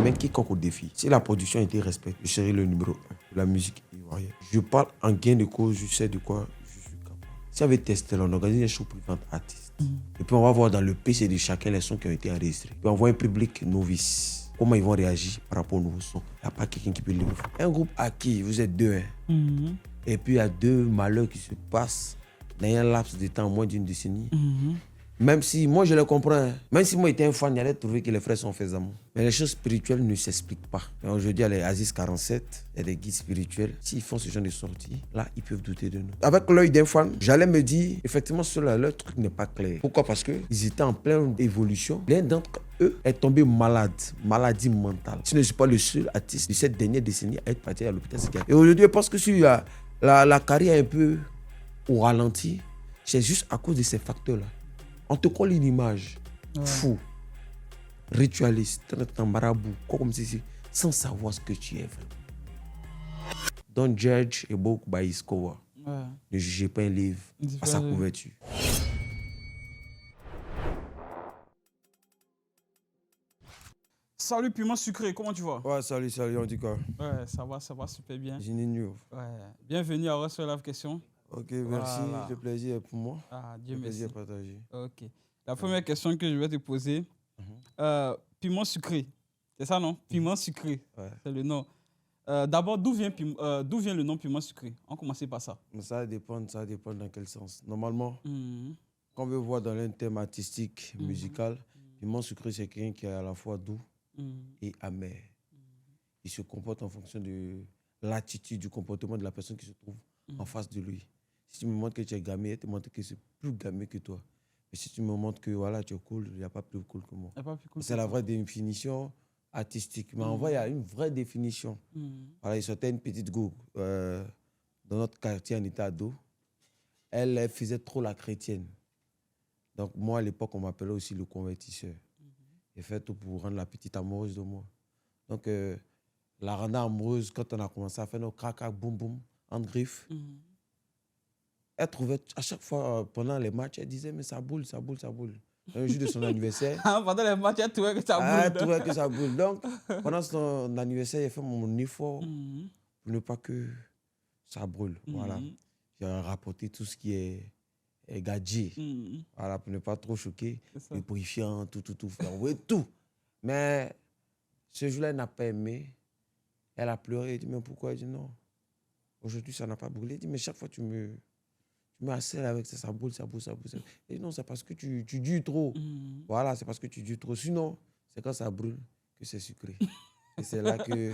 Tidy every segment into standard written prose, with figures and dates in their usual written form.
mets quiconque au défi. Si la production était respectée, je serais le numéro 1 de la musique ivoirienne. Je parle en gain de cause, je sais de quoi je suis capable. Si on avait testé, on organise un show pour 20 artistes. Et puis on va voir dans le PC de chacun les sons qui ont été enregistrés. Puis on voit un public novice. Comment ils vont réagir par rapport aux nouveaux sons. Il n'y a pas quelqu'un qui peut le faire. Un groupe acquis, vous êtes deux. Et puis il y a deux malheurs qui se passent dans un laps de temps, moins d'une décennie. Même si moi je le comprends, même si moi j'étais un fan, j'allais trouver que les frères sont faits d'amour. Mais les choses spirituelles ne s'expliquent pas. Et aujourd'hui, il y a les Aziz 47, il y a des guides spirituels. S'ils font ce genre de sorties, là, ils peuvent douter de nous. Avec l'œil d'un fan, j'allais me dire, effectivement, ceux-là, leur truc n'est pas clair. Pourquoi? Parce qu'ils étaient en pleine évolution. L'un d'entre eux est tombé malade, maladie mentale. Je ne suis pas le seul artiste de cette dernière décennie à être parti à l'hôpital psychiatrique. Et aujourd'hui, je pense que si la carrière est un peu au ralenti, c'est juste à cause de ces facteurs-là. On te colle une image fou, ritualiste, marabout, comme si, sans savoir ce que tu es vraiment. Don't judge a book by its cover. Ne jugez pas un livre à sa couverture. Salut Piment Sucré, comment tu vas? Ouais, salut, on dit quoi? Ouais, ça va super bien. J'ai une news. Ouais. Bienvenue à Reçoit la question. Ok, merci, voilà. Le plaisir est pour moi. Ah, Dieu le merci. plaisir est partagé. Ok. La première question que je vais te poser, Piment Sucré, c'est ça non? Piment Sucré, c'est le nom. D'abord, d'où vient le nom Piment Sucré? On commence par ça. Ça dépend dans quel sens. Normalement, quand on veut voir dans un thème artistique, musical, Piment Sucré, c'est quelqu'un qui est à la fois doux et amer. Il se comporte en fonction de l'attitude, du comportement de la personne qui se trouve en face de lui. Si tu me montres que tu es gamé, elle te montre que c'est plus gamé que toi. Mais si tu me montres que voilà, tu es cool, il n'y a pas plus cool que moi. C'est la vraie définition artistique. Mais en vrai, il y a une vraie définition. Voilà, il sortait une petite go dans notre quartier en état d'eau. Elle faisait trop la chrétienne. Donc moi, à l'époque, on m'appelait aussi le convertisseur. J'ai fait tout pour rendre la petite amoureuse de moi. Donc, la rendre amoureuse, quand on a commencé à faire nos crac, boum, boum, en griffe, elle trouvait, à chaque fois, pendant les matchs, elle disait, mais ça boule. Un jour de son anniversaire. Pendant les matchs, elle trouvait que ça boule. Elle trouvait que ça boule. Donc, pendant son anniversaire, j'ai fait mon effort pour ne pas que ça brûle. Voilà. J'ai rapporté tout ce qui est gadget. Voilà, pour ne pas trop choquer. Le purifiant, tout, faire oui, tout. Mais ce jour-là, elle n'a pas aimé. Elle a pleuré. Elle dit, mais pourquoi? Elle dit, non. Aujourd'hui, ça n'a pas brûlé. Elle dit, mais chaque fois, tu me harcèles avec ça, ça boule. Et non, c'est parce que tu dures trop. Voilà, c'est parce que tu dures trop. Sinon, c'est quand ça brûle que c'est sucré. Et c'est là que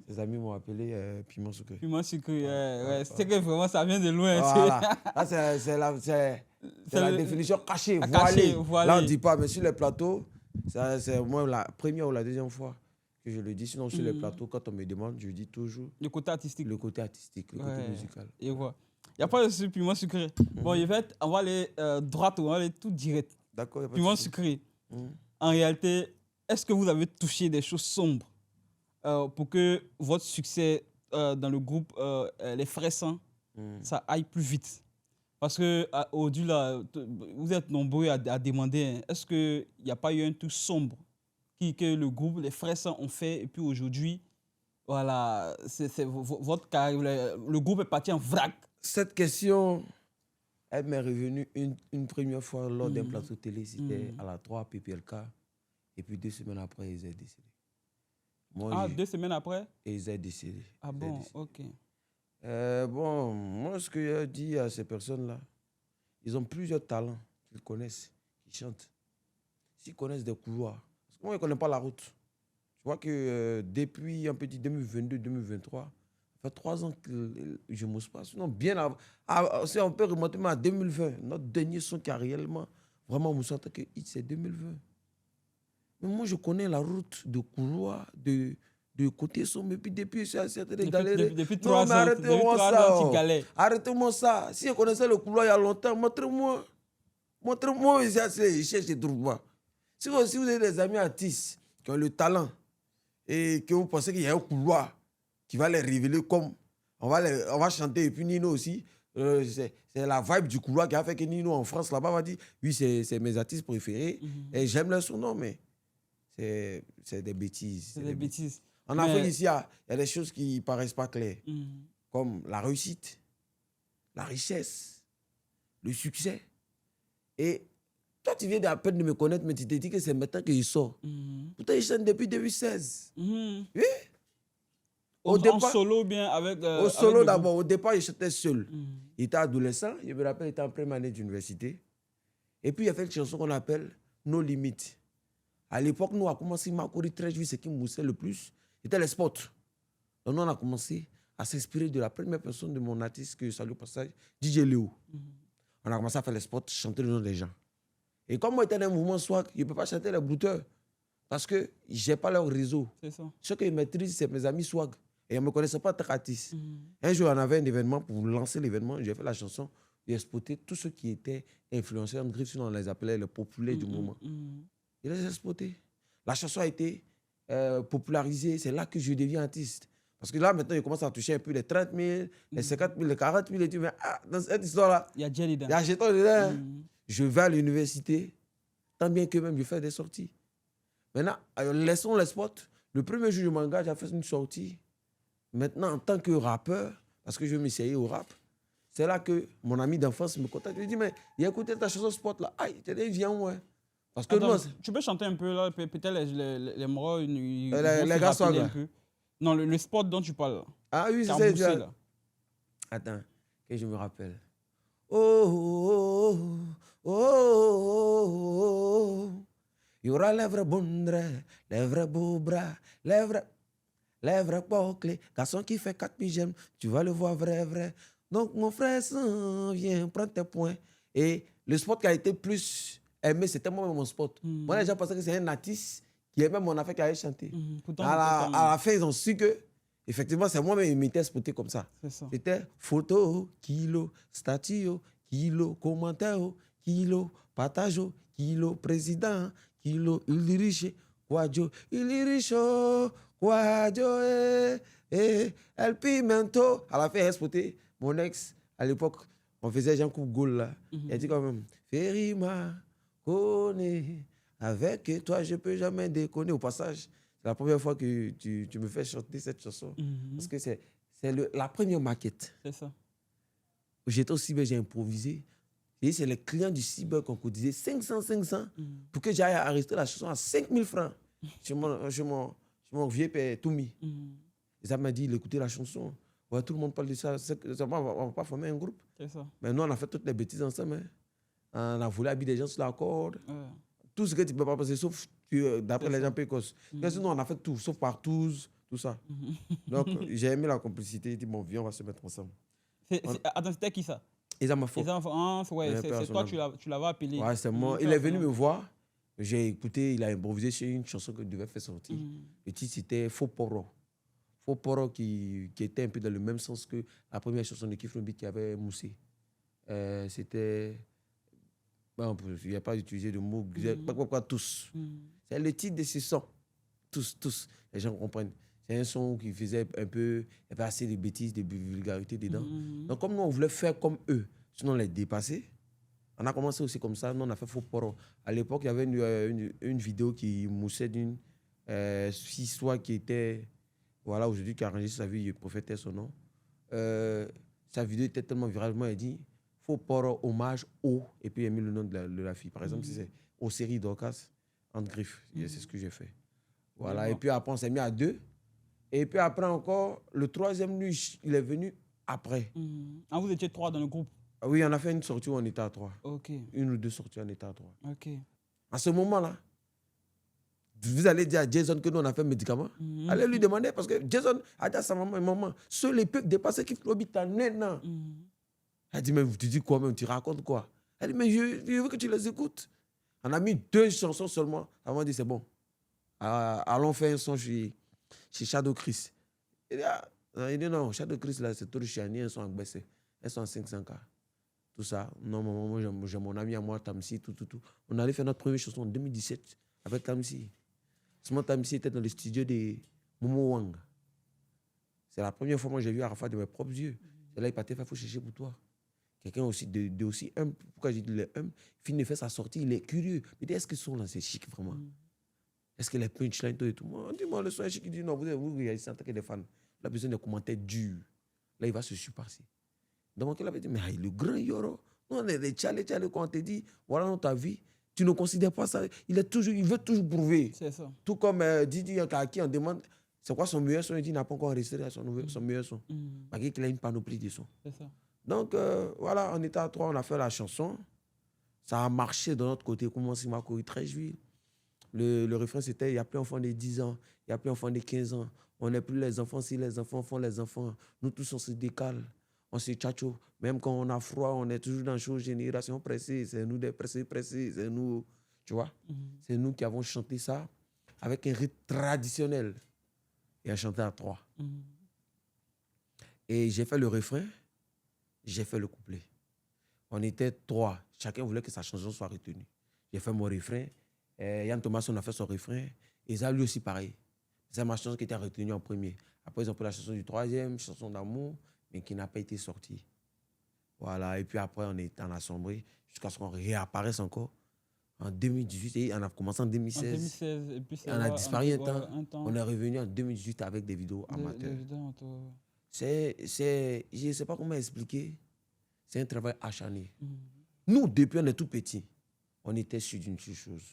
ses amis m'ont appelé Piment Sucré. Piment Sucré, ouais. C'est que vraiment, ça vient de loin. Voilà. Là, c'est la définition cachée, voilée. Là, on ne dit pas, mais sur les plateaux, c'est moi la première ou la deuxième fois que je le dis. Sinon, sur les plateaux, quand on me demande, je dis toujours le côté artistique. Le côté musical. Et voilà. Il n'y a pas de Piment Sucré. Bon, on va aller droit, on va aller tout direct. D'accord. Piment Sucré. En réalité, est-ce que vous avez touché des choses sombres pour que votre succès dans le groupe Les Frères Saints, ça aille plus vite? Parce qu'aujourd'hui, vous êtes nombreux à demander, est-ce qu'il n'y a pas eu un truc sombre que le groupe Les Frères Saints ont fait et puis aujourd'hui, voilà, votre carrière, le groupe est parti en vrac? Cette question, elle m'est revenue une première fois lors d'un plateau télé, c'était à la 3 PPLK, et puis 2 semaines après, ils sont décédés. 2 semaines après? Et ils sont décédés. Ah bon, ok. Moi, ce que j'ai dit à ces personnes-là, ils ont plusieurs talents qu'ils connaissent, qui chantent. S'ils connaissent des couloirs, parce que moi, ils ne connaissent pas la route. Je vois que depuis un petit 2022-2023, ça fait 3 ans que je ne mousse pas. Sinon, bien avant, si on peut remonter même à 2020, notre dernier son qui a réellement vraiment moussé en tant que hit, c'est 2020. Mais moi, je connais la route de couloir, de côté sombre, et puis depuis, c'est des galères. Depuis 3 ans, arrêtez-moi ça. Arrêtez-moi ça. Si je connaissais le couloir il y a longtemps, montrez-moi. Montrez-moi, je cherche, je ne trouve pas. Si vous avez des amis artistes qui ont le talent et que vous pensez qu'il y a un couloir qui va les révéler comme on va chanter, et puis Nino aussi, c'est la vibe du couloir qui a fait que Nino en France là-bas va dire oui, c'est mes artistes préférés et j'aime leur son nom, mais c'est des bêtises. C'est des bêtises. En Afrique, ici, il y a des choses qui ne paraissent pas claires, Mhm. comme la réussite, la richesse, le succès. Et toi, tu viens à peine de me connaître, mais tu te dis que c'est maintenant que je sors. Mhm. Pourtant, je chante depuis 2016. Mhm. Oui. En solo, bien avec. Au solo d'abord. Au départ, je chantais seul. Mhm. Il était adolescent. Je me rappelle, il était en première année d'université. Et puis, il y a fait une chanson qu'on appelle Nos limites. À l'époque, nous, on a commencé à courir très vite. Ce qui me moussait le plus, c'était les sports. Donc, nous, on a commencé à s'inspirer de la première personne de mon artiste que je salue au passage, DJ Léo. On a commencé à faire les sports, chanter le nom des gens. Et comme moi, j'étais dans un mouvement swag, je ne peux pas chanter les brouteurs parce que je n'ai pas leur réseau. C'est ça. Ce qu'ils maîtrisent, c'est mes amis swag. Et ils ne me connaissaient pas en tant qu'artiste. Un jour, on avait un événement. Pour lancer l'événement, j'ai fait la chanson. J'ai exporté tous ceux qui étaient influenceurs en griffe, sinon on les appelait les populaires du moment. Je les ai exportés. La chanson a été popularisée. C'est là que je deviens artiste. Parce que là, maintenant, je commence à toucher un peu les 30 000, les 50 000, les 40 000. Et tu mais dans cette histoire-là, il y a Jelly. Il y a Jeton dedans. Je vais à l'université, tant bien que même je fais des sorties. Maintenant, laissons les spots. Le premier jour, je m'engage à faire une sortie. Maintenant, en tant que rappeur, parce que je vais m'essayer au rap, c'est là que mon ami d'enfance me contacte. Je lui dis, mais il a écouté ta chanson spot là. Aïe, tu dis, viens, ouais. Parce que attends, moi, tu peux chanter un peu là, peut-être les moraux, les gars sont là. Non, le spot dont tu parles. Ah oui, c'est ça. ça. Attends, que je me rappelle. Oh, oh, oh, oh. Il y aura lèvres bonnes, lèvres beaux bras, lèvres bouclées. Garçon qui fait 4000 j'aime, tu vas le voir vrai. Donc mon frère, viens, prends tes points. Et le spot qui a été plus aimé, c'était moi mon spot. Moi, les gens pensaient que c'est un artiste qui aimait mon affaire qui allait chanter. À la fin, ils ont su que, effectivement, c'est moi-même qui m'étais spoté comme ça. C'était photo, kilo, statue, kilo, commentaire, kilo, partage, kilo, président, kilo, il dirige, quadio, El Pimento. À la fin, elle spoté. Mon ex, à l'époque, on faisait Jean Coupe Gaulle là. Elle dit quand même, Ferima, connais, avec toi, je ne peux jamais déconner. Au passage, c'est la première fois que tu me fais chanter cette chanson. Parce que c'est la première maquette. C'est ça. J'étais au cyber, j'ai improvisé. Et c'est les clients du cyber qu'on cotisait 500 pour que j'aille arrêter la chanson à 5000 francs chez mon vieux père Toumi. Et ça m'a dit, il écoutait la chanson. Ouais, tout le monde parle de ça. On ne va pas former un groupe. C'est ça. Mais nous, on a fait toutes les bêtises ensemble. Hein. On a voulu habiller des gens sur la corde. Tout ce que tu ne peux pas passer, sauf d'après les gens précoces. Sinon, on a fait tout, sauf partouze, tout ça. Donc, j'ai aimé la complicité. J'ai dit, bon, viens, on va se mettre ensemble. Attends, c'était qui ça? Isama Fo. Ouais, c'est toi, tu l'avais appelé. Ouais, c'est moi. Il est venu me voir. J'ai écouté, il a improvisé sur une chanson que je devais faire sortir. Le titre, c'était Faux Poro. Faux Poro qui était un peu dans le même sens que la première chanson de Kif Beat qui avait moussé. C'était... Bon, il n'y a pas utilisé de mots. Tous. C'est le titre de ce son. Tous. Les gens comprennent. C'est un son qui faisait un peu... Il y avait assez de bêtises, de vulgarité dedans. Donc, comme nous, on voulait faire comme eux, sinon on les dépasser, on a commencé aussi comme ça. Nous, on a fait Faux Poro. À l'époque, il y avait une vidéo qui moussait d'une histoire qui était... Voilà, aujourd'hui, qui a arrangé sa vie, il prophétait son nom. Sa vidéo était tellement virale. Moi, il dit Faux Poro, hommage au. Et puis, il a mis le nom de la fille. Par exemple, si c'est aux séries Dorcas, entre griffes. C'est ce que j'ai fait. Voilà. Et puis après, on s'est mis à 2. Et puis après encore, le troisième, lui, il est venu après. Ah, vous étiez 3 dans le groupe? Oui, on a fait une sortie où on était à 3. Ok. Une ou 2 sorties, on était à 3. Ok. À ce moment-là, vous allez dire à Jason que nous, on a fait un médicament. Allez lui demander, parce que Jason a dit à sa maman, seul les peuples dépassent qui flobit ta nena. Elle dit, mais tu dis quoi même, tu racontes quoi? Elle dit, mais je veux que tu les écoutes. On a mis 2 chansons seulement. Avant, on dit, c'est bon. Allons faire un son chez Shadow Chris. Il dit, non, Shadow Chris, là, c'est tout le chiani, un son en baissé. Un son en 500K. Tout ça. Non, moi, j'ai mon ami à moi, Tamsi, tout. On allait faire notre première chanson en 2017 avec Tamsi. Ce moment, Tamsi était dans le studio de Momo Wang. C'est la première fois que j'ai vu Arafat de mes propres yeux. C'est là il partait faire, il faut chercher pour toi. Quelqu'un aussi de aussi humble. Pourquoi j'ai dit il est humble? Il finit de faire sa sortie, il est curieux. Il dit, est-ce que ce son là, c'est chic vraiment? Est-ce que les punchlines, tout et tout. Moi, dis-moi, le son qui dit non, vous réagissez en tant que des fans. Il a besoin de commentaires durs. Là, il va se surpasser. Donc, il avait dit, mais le grand Yoro, nous, on est des tchalés, quand on te dit, voilà dans ta vie, tu ne considères pas ça. Il veut toujours prouver. C'est ça. Tout comme Didi, à qui on demande, c'est quoi son meilleur son? Il dit, il n'a pas encore enregistré son meilleur son. Malgré qu'il a une panoplie de sons. C'est ça. Donc, voilà, on était à 3, on a fait la chanson. Ça a marché de notre côté. Comment c'est m'a couru très juillet. Le refrain, c'était, il n'y a plus d'enfants de 10 ans, il n'y a plus d'enfants de 15 ans. On n'est plus les enfants si les enfants font les enfants. Nous tous, on se décale. On se tchatcho. Même quand on a froid, on est toujours dans une génération pressée. C'est nous des pressés. C'est nous, tu vois. C'est nous qui avons chanté ça avec un rythme traditionnel. Et on chantait à 3. Et j'ai fait le refrain, j'ai fait le couplet. On était 3. Chacun voulait que sa chanson soit retenue. J'ai fait mon refrain. Yann Thomas, on a fait son refrain. Et ça, lui aussi, pareil. C'est ma chanson qui était retenue en premier. Après, ils ont pris la chanson du 3e, chanson d'amour, mais qui n'a pas été sortie. Voilà. Et puis après, on est en assemblée jusqu'à ce qu'on réapparaisse encore en 2018. Et on a commencé en 2016. Et puis on a disparu un temps. On est revenu en 2018 avec des vidéos amateurs. Je ne sais pas comment expliquer. C'est un travail acharné. Nous, depuis, on est tout petits. On était sûr d'une chose.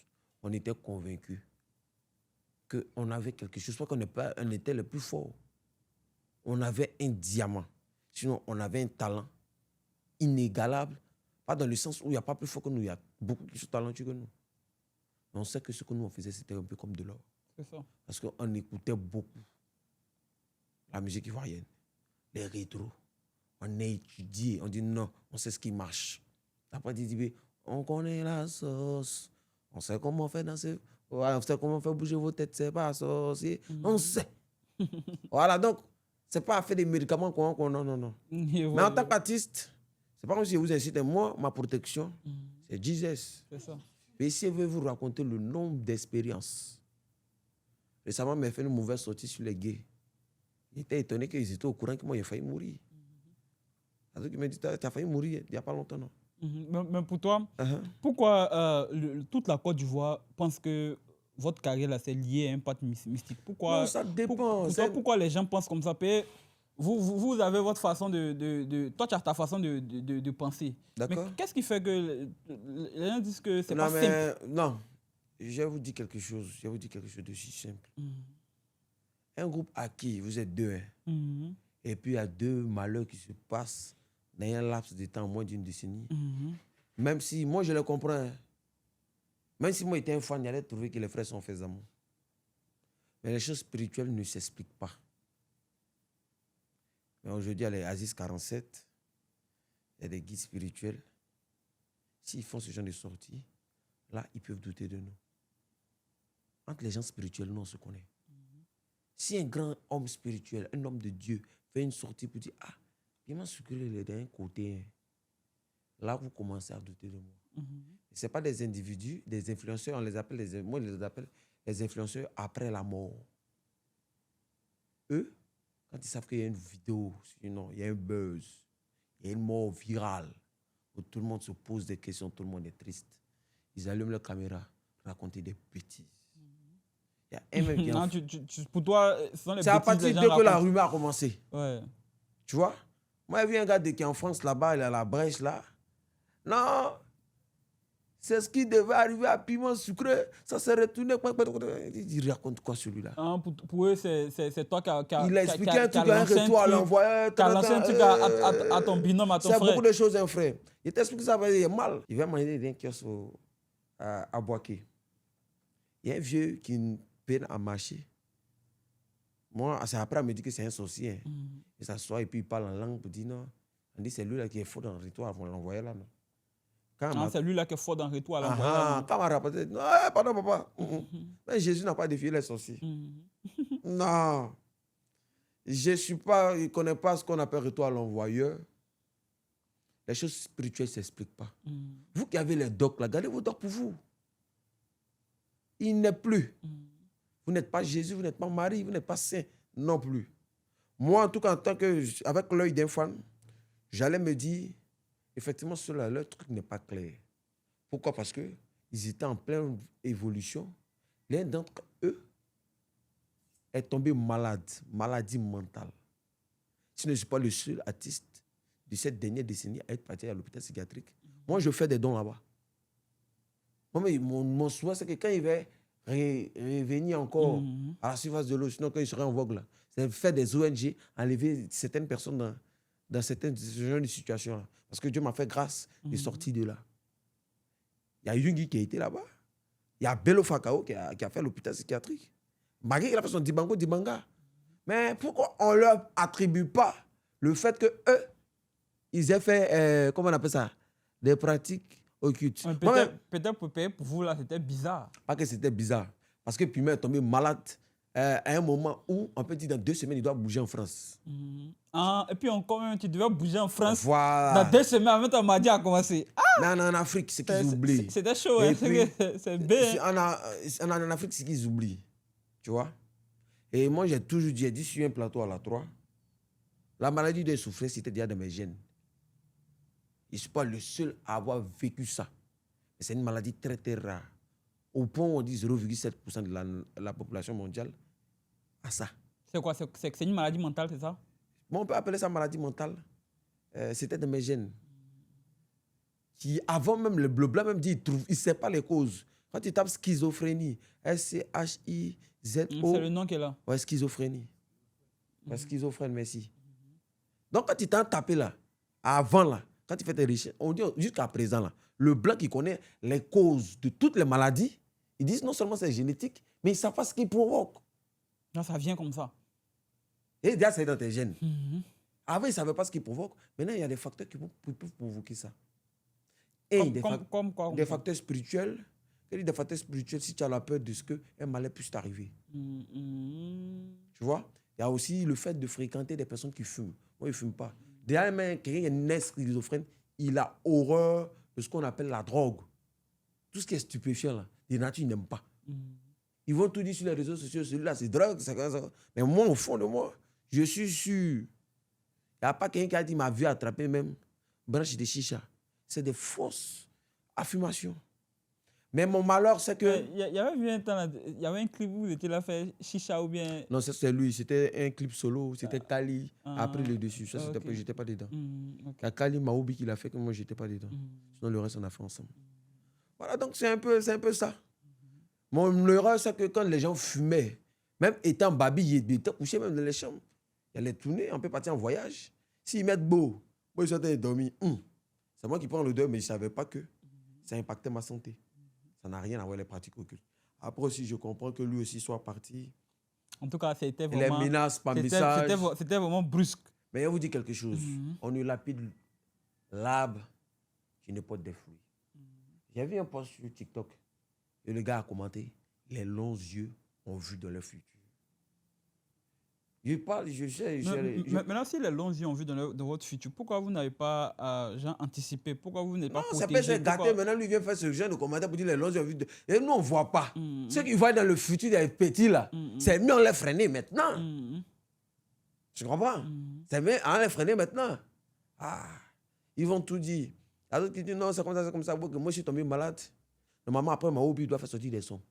On était convaincus qu'on avait quelque chose. Parce qu'on était le plus fort. On avait un diamant. Sinon, on avait un talent inégalable. Pas dans le sens où il n'y a pas plus fort que nous. Il y a beaucoup plus talentueux que nous. Mais on sait que ce que nous on faisait, c'était un peu comme de l'or. C'est ça. Parce qu'on écoutait beaucoup la musique ivoirienne, les rétros. On a étudié. On dit non, on sait ce qui marche. Après, on connaît la sauce. On sait comment faire danser. On sait comment faire bouger vos têtes. C'est pas associé. On sait. Voilà, donc, c'est pas à faire des médicaments qu'on non. Mais en tant qu'artiste, c'est pas comme si je vous incite. Moi, ma protection, c'est Jesus. C'est ça. Mais si je veux vous raconter le nombre d'expériences. Récemment, j'ai fait une mauvaise sortie sur les gays. J'étais étonné qu'ils étaient au courant que moi, j'ai failli mourir. Alors qu'il m'a dit, tu as failli mourir il n'y a pas longtemps, non? Mais pour toi, pourquoi toute la Côte d'Ivoire pense que votre carrière là, c'est lié à un pacte mystique? Pourquoi, non, ça dépend. Pourquoi les gens pensent comme ça? Vous avez votre façon toi, tu as ta façon de penser. D'accord. Mais qu'est-ce qui fait que les gens disent que c'est pas simple? Non, je vais vous dire quelque chose. Je vais vous dire quelque chose de si simple. Un groupe à qui vous êtes deux, et puis il y a deux malheurs qui se passent dans un laps de temps, moins d'une décennie. Même si, moi je le comprends, même si moi j'étais un fan, j'allais trouver que les frères sont faits d'amour. Mais les choses spirituelles ne s'expliquent pas. Mais aujourd'hui, à l'Asis 47, il y a des guides spirituels. S'ils font ce genre de sortie, là, ils peuvent douter de nous. Entre les gens spirituels, nous, on se connaît. Si un grand homme spirituel, un homme de Dieu, fait une sortie pour dire, ah, il m'a sucré d'un côté, là, vous commencez à douter de moi. Ce n'est pas des individus, des influenceurs, moi, je les appelle les influenceurs après la mort. Eux, quand ils savent qu'il y a une vidéo, sinon, il y a un buzz, il y a une mort virale, où tout le monde se pose des questions, tout le monde est triste, ils allument leur caméra, raconter des bêtises. Il y a un même qui non, pour toi, ce sont les bêtises. C'est à partir de que la rumeur a commencé. Ouais. Tu vois? Moi, j'ai vu un gars qui est en France là-bas, il est à la brèche là. Non, c'est ce qui devait arriver à Piment Sucré. Ça s'est retourné. Il raconte quoi celui-là? Pour eux, c'est toi qui a il a expliqué un truc, un retour à l'envoyeur. Qui a lancé un truc à ton binôme, à ton frère. C'est beaucoup de choses, un frère. Il t'explique ça, il est mal. Il va manger des kiosques à Boaké. Il y a un vieux qui peine à marcher. Moi, c'est après, il me dit que c'est un sorcier. Il s'assoit et puis il parle en langue pour dire non. On dit c'est lui là qui est fort dans le rituel, on l'envoyer là. Non? C'est lui là qui est fort dans le rituel, on l'envoyer là. Quand on m'a rapporté, non, pardon papa. Mais Jésus n'a pas défié les sorciers. Non. Je ne connais pas ce qu'on appelle rituel à l'envoyeur. Les choses spirituelles ne s'expliquent pas. Vous qui avez les docs là, gardez vos docs pour vous. Il n'est plus. Vous n'êtes pas Jésus, vous n'êtes pas Marie, vous n'êtes pas saint non plus. Moi, en tout cas, avec l'œil d'un fan, j'allais me dire, effectivement, leur truc n'est pas clair. Pourquoi? Parce qu'ils étaient en pleine évolution. L'un d'entre eux est tombé malade, maladie mentale. Je ne suis pas le seul artiste de cette dernière décennie à être parti à l'hôpital psychiatrique. Moi, je fais des dons là-bas. Mon souhait, c'est que quand il va revenir encore à la surface de l'eau, sinon quand il serait en vogue là, c'est faire des ONG, enlever certaines personnes dans certaines genre de situations-là. Parce que Dieu m'a fait grâce de sortir de là. Il y a Yungi qui a été là-bas. Il y a Bello Fakao qui a fait l'hôpital psychiatrique. Magui, il a fait son Dibanga. Mais pourquoi on ne leur attribue pas le fait que eux, ils aient fait, comment on appelle ça, des pratiques occultes. Peut-être pour vous, là, c'était bizarre. Pas que c'était bizarre. Parce que Pima est tombé malade à un moment où, on peut dire, dans 2 semaines, il doit bouger en France. Et puis encore même, tu devais bouger en France. Voilà. Dans 2 semaines, avant ton Madi a commencé. Non, en Afrique, c'est qu'ils oublient. C'était chaud, hein, c'est bien. En Afrique, c'est qu'ils oublient. Tu vois? Et moi, j'ai toujours dit sur un plateau à la 3, la maladie de souffrir, c'était déjà dans mes gènes. Je ne suis pas le seul à avoir vécu ça. C'est une maladie très, très rare. Au point où on dit 0,7% de la population mondiale a ça. C'est quoi? C'est une maladie mentale, c'est ça? Bon, on peut appeler ça maladie mentale. C'était dans mes gènes. Qui, avant même, le bleu blanc même dit, il ne sait pas les causes. Quand tu tapes schizophrénie, S-C-H-I-Z-O. C'est le nom qui est là. Ouais, schizophrénie. Ouais, schizophrène, merci. Donc, quand tu t'en tapé là, avant là, quand tu fais tes recherches, on dit jusqu'à présent là, le blanc qui connaît les causes de toutes les maladies, ils disent non seulement c'est génétique, mais ils ne savent pas ce qui provoque. Non, ça vient comme ça. Et déjà, c'est dans tes gènes. Avant, ils ne savaient pas ce qui provoque. Maintenant, il y a des facteurs qui peuvent provoquer ça. Et des facteurs spirituels. Des facteurs spirituels, si tu as la peur de ce qu'un malheur puisse t'arriver. Tu vois? Il y a aussi le fait de fréquenter des personnes qui fument. Moi, ils ne fument pas. Déjà, même quelqu'un qui est né schizophrène, il a horreur de ce qu'on appelle la drogue. Tout ce qui est stupéfiant, là, de nature, ils n'aiment pas. Ils vont tout dire sur les réseaux sociaux, celui-là, c'est drogue, c'est ça. Mais moi, au fond de moi, je suis sûr. Il n'y a pas quelqu'un qui a dit ma vie attrapée même branche de chicha. C'est des fausses affirmations. Mais mon malheur, c'est que... Il y avait vu un temps, il y avait un clip où vous étiez là fait chicha ou bien... Non, c'est lui. C'était un clip solo. C'était Kali. Après le dessus. Ça, okay. J'étais pas dedans. Okay. Il y a Kali Maoubi qui l'a fait, que moi, j'étais pas dedans. Sinon, le reste, on a fait ensemble. Voilà, donc c'est un peu ça. Mon erreur, c'est que quand les gens fumaient, même étant babi, ils étaient couchés même dans les chambres. Il y a les tournées, on peut partir en voyage. S'ils mettent beau, moi, ils sont dormis. C'est moi qui prends le deuil, mais je ne savais pas que ça impactait ma santé. Ça n'a rien à voir avec les pratiques occultes. Après aussi, je comprends que lui aussi soit parti. En tout cas, c'était vraiment... Les menaces par message. C'était vraiment brusque. Mais je vous dis quelque chose. On ne lapide l'arbre qui ne porte des fruits. J'ai vu un post sur TikTok et le gars a commenté « Les longs yeux ont vu dans le futur ». Je parle, je sais... Maintenant, si les longs yeux ont vu dans votre futur, pourquoi vous n'avez pas anticipé? Pourquoi vous n'êtes pas protégé? Non, ça peut être gâté. Maintenant, lui vient faire ce genre de commentaire pour dire les longs yeux ont vu... Et nous, on ne voit pas. Ceux qui voient dans le futur des petits, là, c'est mieux on les freiner maintenant. Tu comprends? C'est mieux on les freiner maintenant. Ils vont tout dire. Il y a d'autres qui disent non, c'est comme ça, c'est comme ça. Moi, je suis tombé malade. Normalement, après, ma hobby doit faire sortir des sons.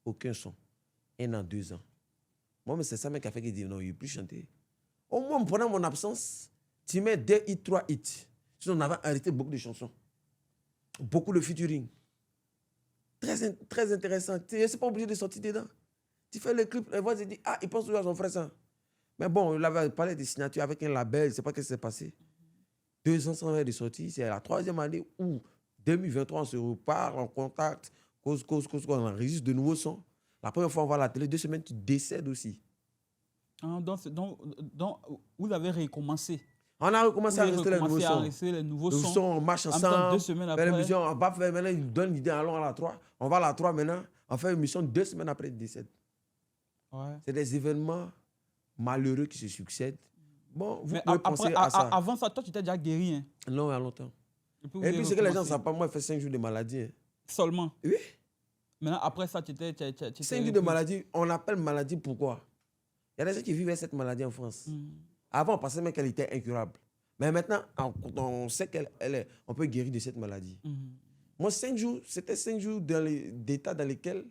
Aucun son. 1 an, 2 ans. Moi, c'est ça qui a fait qu'il dit non, il ne veut plus chanter. Au moins, pendant mon absence, tu mets 2 hits, 3 hits. Sinon, on avait arrêté beaucoup de chansons. Beaucoup de featuring. Très intéressant. Tu n'es pas obligé de sortir dedans. Tu fais le clip, les voix, tu dis, il pense toujours à son frère ça. Mais bon, il avait parlé de signature avec un label, je ne sais pas ce qui s'est passé. 2 ans sans de sortie, c'est la 3e année où 2023, on se repart en contact, on enregistre de nouveaux sons. La première fois, on voit la télé, 2 semaines, tu décèdes aussi. Donc, vous avez recommencé. On a recommencé à enregistrer les nouveaux sons. On marche ensemble. 2 semaines après. On va faire, maintenant, il donne l'idée, allons à la 3. On va à la 3 maintenant. On fait une émission 2 semaines après, il décède. Ouais. C'est des événements malheureux qui se succèdent. Bon, vous pouvez penser à ça. Avant ça, toi, tu t'es déjà guéri. Hein? Non, il y a longtemps. Et puis, c'est que les gens ne savent pas, moi, j'ai fait 5 jours de maladie. Hein. Seulement? Oui. Maintenant, après ça, tu étais... 5 jours de maladie, on l'appelle maladie pourquoi? Il y a des gens qui vivent avec cette maladie en France. Avant, on pensait même qu'elle était incurable. Mais maintenant, on sait qu'on peut guérir de cette maladie. Moi, 5 jours, c'était 5 jours d'état dans lesquels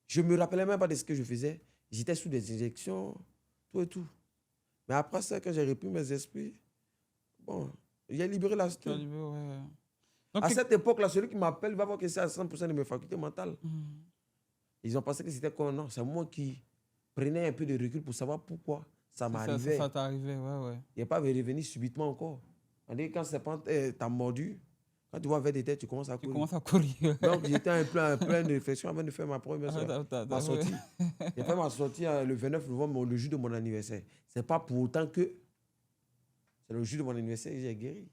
Je ne me rappelais même pas de ce que je faisais. J'étais sous des injections, tout et tout. Mais après ça, quand j'ai repris mes esprits, bon, j'ai libéré la Tu as situation. libéré, ouais. Donc, À cette époque-là, celui qui m'appelle va voir que c'est à 100% de mes facultés mentales. Ils ont pensé que c'était quoi? Non, c'est moi qui prenais un peu de recul pour savoir pourquoi ça m'arrivait. Ça t'est arrivé, ouais. Il n'est pas revenu subitement encore. On dit quand c'est pas t'as mordu, quand tu vois vers des têtes, tu commences à Tu courir. commences à courir. Donc j'étais en plein de réflexion avant de faire ma première Ma sortie. J'ai fait ma sortie le 29 novembre, le jour de mon anniversaire. C'est pas pour autant que c'est le jour de mon anniversaire que j'ai guéri.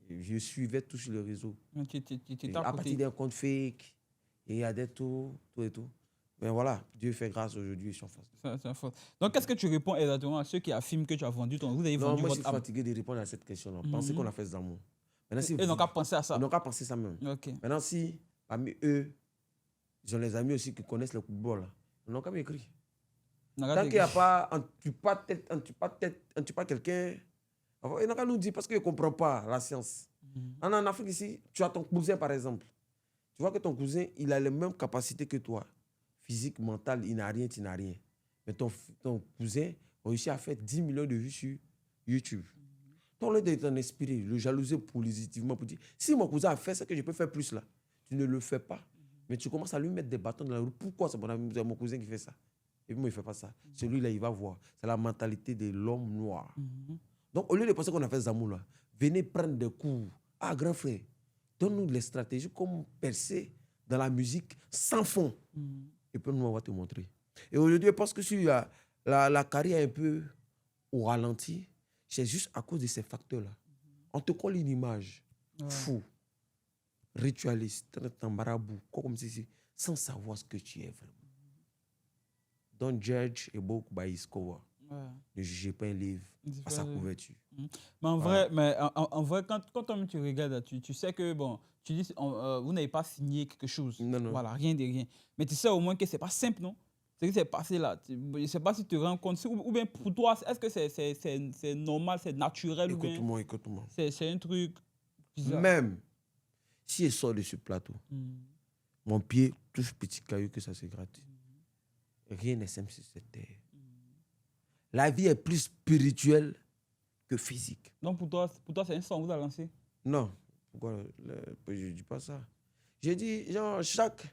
Je suivais tout sur le réseau. À partir d'un compte fake, et il y a des tout et tout. Mais voilà, Dieu fait grâce aujourd'hui, je suis en face. Donc, qu'est-ce que tu réponds exactement à ceux qui affirment que tu as vendu ton... Vous avez vendu moi, votre je suis fatigué de répondre à cette question-là. Pensez qu'on a fait Zamou. Ils n'ont qu'à penser à ça. Ils n'ont qu'à penser ça même. Okay. Maintenant, si parmi eux, ils ont les amis aussi qui connaissent le football, ils n'ont qu'à m'écrire. Tant qu'il n'y a pas, on ne tue pas quelqu'un, ils n'ont qu'à nous dire parce qu'ils ne comprennent pas la science. En Afrique ici, tu as ton cousin par exemple. Tu vois que ton cousin, il a les mêmes capacités que toi. Physique, mental, il n'a rien, tu n'as rien. Mais ton cousin a réussi à faire 10 millions de vues sur YouTube. Donc, là, d'être inspiré, le jalouser positivement pour dire, si mon cousin a fait ce que je peux faire plus là, tu ne le fais pas. Mais tu commences à lui mettre des bâtons dans la roue. Pourquoi c'est mon cousin qui fait ça? Et puis moi, il ne fait pas ça. Celui-là, il va voir. C'est la mentalité de l'homme noir. Donc, au lieu de penser qu'on a fait Zamou là, venez prendre des cours. Ah, grand frère, donne-nous les stratégies, comment percer dans la musique sans fond. Et puis nous, on va te montrer. Et aujourd'hui, parce que si la carrière est un peu au ralenti, c'est juste à cause de ces facteurs-là. On te colle une image fou, ritualiste, marabout, comme ceci, sans savoir ce que tu es vraiment. Don't judge a book by its cover. Ne jugez pas un livre à sa couverture. Mais en vrai, quand tu regardes, tu sais que, bon, tu dis, vous n'avez pas signé quelque chose. Non. Voilà, rien de rien. Mais tu sais au moins que ce n'est pas simple, non? Ce qui s'est passé là, je ne sais pas si tu te rends compte, ou bien pour toi, est-ce que c'est normal, c'est naturel? Écoute-moi. C'est un truc bizarre. Même si je sors de ce plateau, mon pied touche petit caillou que ça se gratte. Rien n'est simple sur cette terre. La vie est plus spirituelle que physique. Donc pour toi c'est un son que vous avez lancé? Non. Pourquoi je ne dis pas ça? Je dis, genre, chaque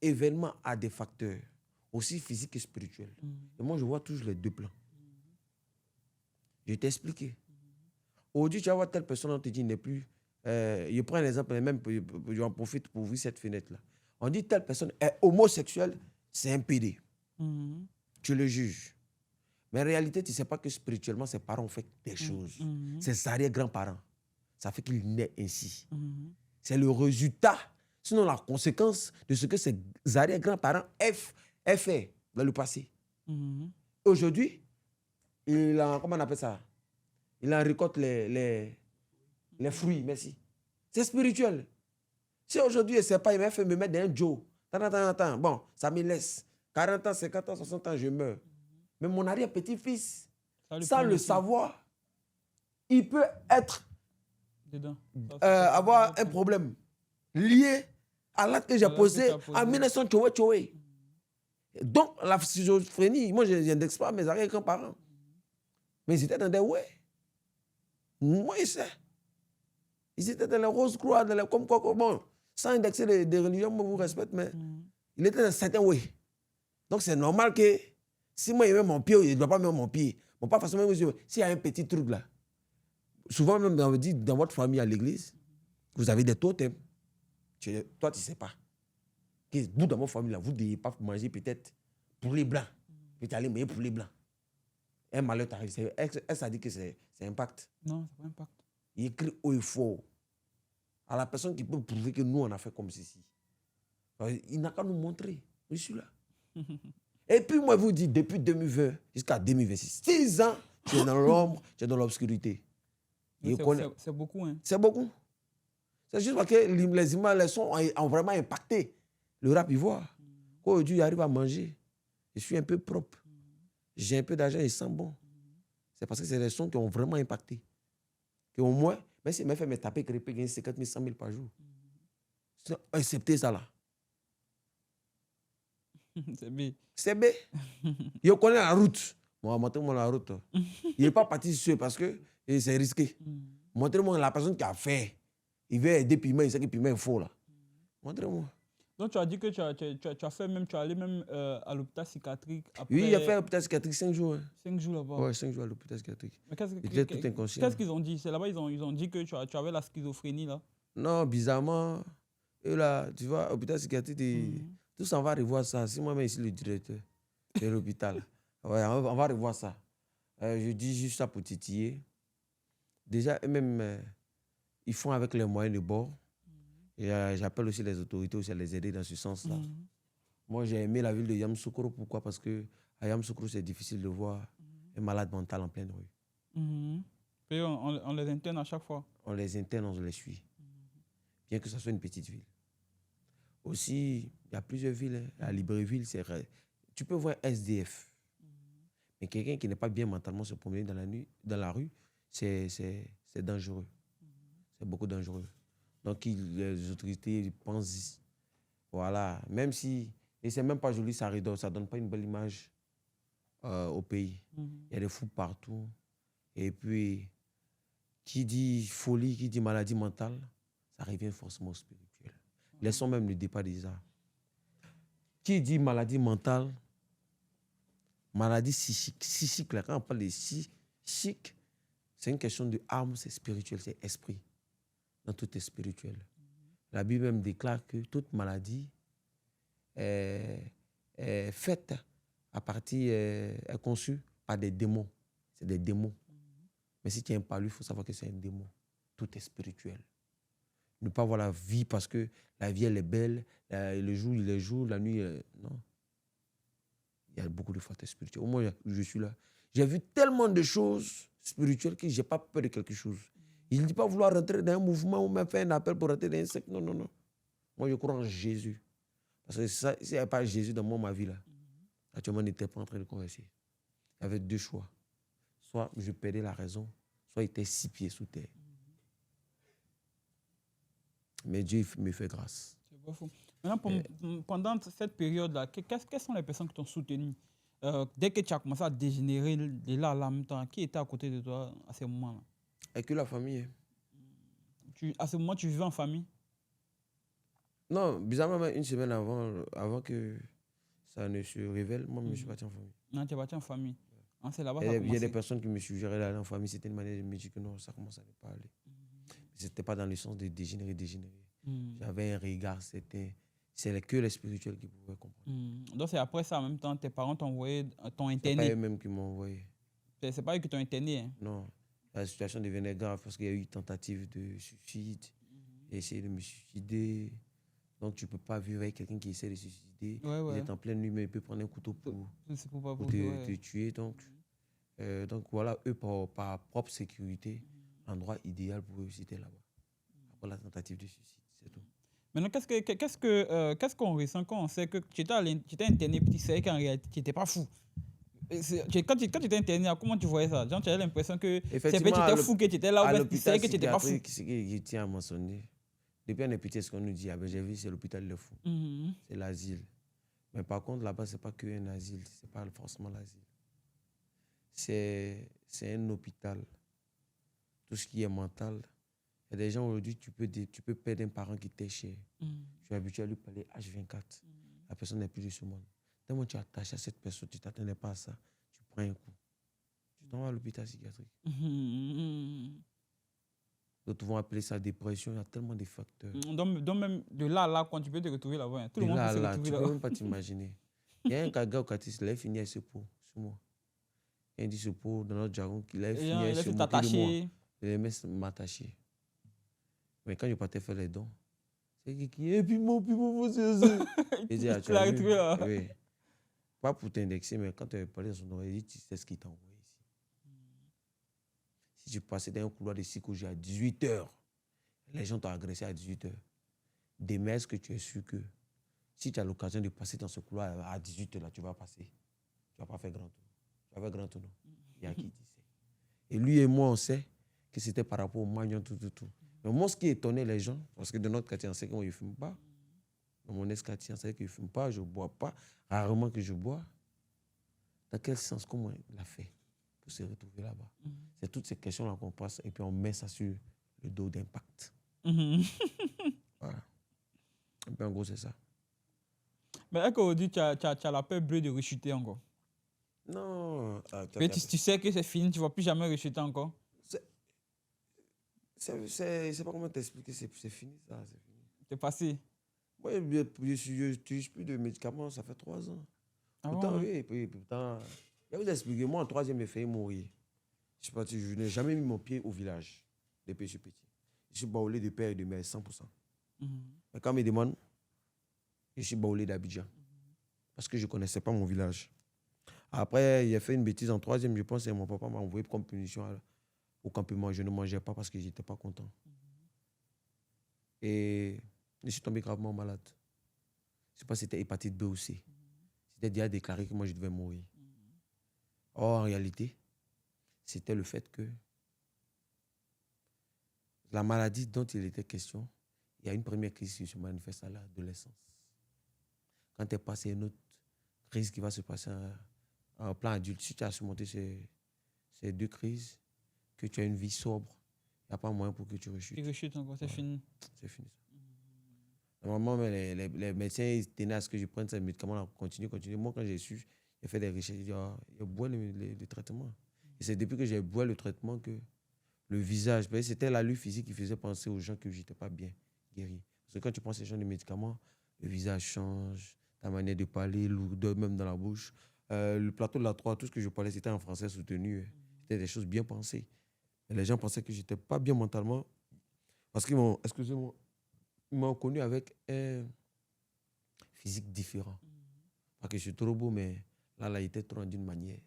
événement a des facteurs, aussi physiques que spirituels. Et moi, je vois toujours les deux plans. Je vais t'expliquer. Aujourd'hui, tu vas voir telle personne, on te dit, il n'est plus... je prends un exemple, même, j'en profite pour ouvrir cette fenêtre-là. On dit, telle personne est homosexuelle, c'est un PD. Tu le juges. Mais en réalité, tu ne sais pas que spirituellement, ses parents ont fait des choses. Ses arrière-grands-parents. Ça fait qu'il naît ainsi. C'est le résultat, sinon la conséquence de ce que ses arrière-grands-parents ont fait dans le passé. Aujourd'hui, comment on appelle ça? Il en récolte les fruits, merci. C'est spirituel. Si aujourd'hui, je ne sais pas, il m'a fait me mettre dans un Joe. Bon, ça me laisse. 40 ans, 50 ans, 60 ans, je meurs. Mais mon arrière-petit-fils, sans le savoir, il peut être avoir un problème lié à l'acte que j'ai posé en 1900. Donc, la schizophrénie, moi, je n'indexe pas mes arrière-grands-parents. Mais ils étaient dans des ouais. Moi, je sais. Ils étaient dans les Rose-Croix, comme quoi, bon, sans indexer des religions, moi, vous respecte, mais il était dans certains ouais. Donc, c'est normal que si moi, il met mon pied, il ne doit pas mettre mon pied. Bon, pas forcément, s'il y a un petit truc là, souvent, même, on dit dans votre famille à l'église, vous avez des totems. Toi, tu ne sais pas. Vous, dans votre famille, là, vous ne devez pas manger peut-être poulet blanc. Peut-être aller manger poulet blanc. Un malheur t'arrive. Elle, ça dit que c'est impact. Non, c'est pas impact. Il écrit haut et fort à la personne qui peut prouver que nous, on a fait comme ceci. Il n'a qu'à nous montrer. Je suis là. Et puis, moi, je vous dis, depuis 2020 jusqu'à 2026, 6 ans, tu es dans l'ombre, tu es dans l'obscurité. C'est beaucoup, hein? C'est beaucoup. C'est juste parce que les images, les sons ont vraiment impacté le rap ivoire. Aujourd'hui, j'arrive à manger. Je suis un peu propre. J'ai un peu d'argent et sens bon. C'est parce que c'est les sons qui ont vraiment impacté. Que au moins, même si je fait me taper, crêper, gagner 50 000, 100 000 par jour. Acceptez ça là. C'est bien. C'est B. Je connais la route. Bon, montrez-moi la route. Il n'est pas parti seul parce que c'est risqué. Montrez-moi la personne qui a fait. Il veut aider Piment, il sait que Piment est faux là. Montrez-moi. Donc tu as dit que tu as fait même, tu es allé même à l'hôpital psychiatrique après... Oui, il a fait à l'hôpital psychiatrique 5 jours. 5 jours là-bas. Ouais, 5 jours à l'hôpital psychiatrique. Mais Il était tout inconscient. qu'est-ce qu'ils ont dit? C'est là-bas, ils ont dit que tu avais la schizophrénie là. Non, bizarrement, eux là, tu vois, l'hôpital psychiatrique, tous on va revoir ça. Si moi-même ici le directeur de l'hôpital, ouais, on va revoir ça. Je dis juste ça pour titiller. Déjà, eux-mêmes, ils font avec les moyens de bord. Et j'appelle aussi les autorités aussi à les aider dans ce sens-là. Moi, j'ai aimé la ville de Yamoussoukro. Pourquoi? Parce que à Yamoussoukro, c'est difficile de voir un malade mental en pleine rue. Et on les interne à chaque fois. On les interne, on les suit. Bien que ce soit une petite ville. Aussi, il y a plusieurs villes. Hein. À Libreville, tu peux voir SDF. Mais quelqu'un qui n'est pas bien mentalement se promener dans la rue, c'est dangereux. C'est beaucoup dangereux. Donc, les autorités pensent, voilà, même si, et c'est même pas joli, ça ne donne pas une belle image au pays. Il y a des fous partout. Et puis, qui dit folie, qui dit maladie mentale, ça revient forcément au spirituel. Laissons même le départ déjà. Qui dit maladie mentale, maladie psychique, là, quand on parle de psychique, c'est une question de âme, c'est spirituel, c'est esprit. Dans tout est spirituel. La Bible même déclare que toute maladie est faite à partir, est conçue par des démons. C'est des démons. Mais si tu n'aimes pas lui, il faut savoir que c'est un démon. Tout est spirituel. Ne pas voir la vie parce que la vie, elle est belle, le jour, il est jour, la nuit, non. Il y a beaucoup de facteurs spirituels. Au moins, je suis là. J'ai vu tellement de choses spirituelles que je n'ai pas peur de quelque chose. Il ne dit pas vouloir rentrer dans un mouvement ou même faire un appel pour rentrer dans un secte. Non, non, non. Moi, je crois en Jésus. Parce que s'il n'y avait pas Jésus dans ma vie, là, actuellement, on n'était pas en train de converser. Il y avait deux choix. Soit je perdais la raison, soit il était 6 pieds sous terre. Mais Dieu me fait grâce. C'est pas fou. Maintenant, pendant cette période-là, quelles sont les personnes qui t'ont soutenu? Dès que tu as commencé à dégénérer de là en même temps, qui était à côté de toi à ce moment-là? Et que la famille. À ce moment, tu vivais en famille? Non, bizarrement, une semaine avant que ça ne se révèle, moi, je me suis parti en famille. Non, tu es parti en famille. Ah, c'est là-bas Il y a des personnes qui me suggéraient d'aller en famille. C'était une manière de me dire que non, ça commence à ne pas aller. Ce n'était pas dans le sens de dégénérer. J'avais un regard, c'est que les spirituels qui pouvaient comprendre. Donc c'est après ça, en même temps, tes parents t'ont interné. C'est pas eux-mêmes qui m'ont envoyé. C'est pas eux qui t'ont interné. Hein? Non, la situation devenait grave parce qu'il y a eu tentative de suicide. J'ai essayé de me suicider. Donc tu ne peux pas vivre avec quelqu'un qui essaie de se suicider. Il est en pleine nuit, mais il peut prendre un couteau pour te tuer. Donc voilà, eux, par propre sécurité, l'endroit idéal pour eux, c'était là-bas. Après la tentative de suicide, c'est tout. Maintenant, qu'est-ce qu'on ressent quand on sait que tu étais interné, puis tu savais qu'en réalité, tu n'étais pas fou? Quand tu étais interné, comment tu voyais ça? Genre, tu avais l'impression que c'est que tu étais fou, que tu étais là, ou tu savais que tu n'étais pas fou? Ce que je tiens à mentionner, depuis un petit, ce qu'on nous dit, j'ai vu, c'est l'hôpital de fou. C'est l'asile. Mais par contre, là-bas, ce n'est pas qu'un asile, ce n'est pas forcément l'asile. C'est un hôpital. Tout ce qui est mental. Il y a des gens aujourd'hui, tu peux perdre un parent qui t'est cher. Tu es habitué à lui parler H24. La personne n'est plus de ce monde. Tellement tu es attaché à cette personne, tu ne t'attendais pas à ça, tu prends un coup. Tu t'en vas à l'hôpital psychiatrique. D'autres vont appeler ça dépression, il y a tellement de facteurs. Donc même de là à là, quand tu peux te retrouver là-bas, hein. Tout le monde peut se retrouver là-bas. Tu ne peux même pas t'imaginer. Il y a un gars au Catis, il a fini à ce pot, sur moi. Il dit ce pot dans notre jargon, qu'il a fini à se moquer de moi. Il aimait m'attacher. Mais quand je partais faire les dons, c'est qui est puis mon c'est ça. Il dit, tu l'as retrouvé là. Oui. Pas pour t'indexer, mais quand tu as parlé dans son oreille, il dit, tu sais ce qu'il t'a envoyé ici. Si tu passais dans un couloir de psychologie à 18h, les gens t'ont agressé à 18h. Demain, est-ce que tu es sûr que si tu as l'occasion de passer dans ce couloir à 18h, là, tu vas passer? Tu ne vas pas faire grand tour. Tu vas faire grand tour, non? Il y a qui dit ça. Et lui et moi, on sait que c'était par rapport au magnon, tout. Mais moi, ce qui étonnait les gens, parce que de notre quartier, on sait qu'on ne fume pas. dans mon escatien, c'est-à-dire qu'il ne fume pas, je ne bois pas, rarement que je bois. Dans quel sens, comment il a fait pour se retrouver là-bas? C'est toutes ces questions-là qu'on passe et puis on met ça sur le dos d'Impact. Voilà. Et puis en gros, c'est ça. Mais est-ce qu'aujourd'hui, tu as la peur bleue de rechuter encore? Non. Mais tu sais que c'est fini, tu ne vas plus jamais rechuter encore? C'est pas comment t'expliquer, c'est fini ça. C'est fini. C'est passé? Moi, je n'utilise plus de médicaments, ça fait 3 ans. Ah Pourtant, bon, oui, puis pourtant, je vais vous expliquer, moi en 3e, j'ai failli mourir. Je n'ai jamais mis mon pied au village depuis que je suis petit. Je suis baoulé de père et de mère, 100%. Mais quand on me demande, je suis baoulé d'Abidjan. Parce que je ne connaissais pas mon village. Après, il a fait une bêtise en 3e, je pense, et mon papa m'a envoyé comme punition au campement. Je ne mangeais pas parce que je n'étais pas content. Et je suis tombé gravement malade. Je ne sais pas si c'était hépatite B ou C. C'était déjà déclaré que moi, je devais mourir. Or, en réalité, c'était le fait que la maladie dont il était question, il y a une première crise qui se manifeste à l'adolescence. Quand tu es passé une autre crise qui va se passer en plan adulte, si tu as surmonté ces 2 crises, que tu as une vie sobre, il n'y a pas moyen pour que tu rechutes. Tu rechutes encore, c'est fini. C'est fini. Normalement, les médecins ils tenaient à ce que je prenne ces médicaments, continue. Moi, quand j'ai su, j'ai fait des recherches, j'ai dit, je bois le traitement. Et c'est depuis que j'ai bu le traitement que le visage, parce que c'était l'allure physique qui faisait penser aux gens que je n'étais pas bien guéri. Parce que quand tu prends ces genres de médicaments, le visage change, ta manière de parler, lourdeur même dans la bouche. Le plateau de la 3, tout ce que je parlais, c'était en français soutenu. C'était des choses bien pensées. Et les gens pensaient que je n'étais pas bien mentalement. Parce qu'ils m'ont, excusez-moi, ils m'ont connu avec un physique différent. Parce que je suis trop beau, mais là, il était trop d'une manière.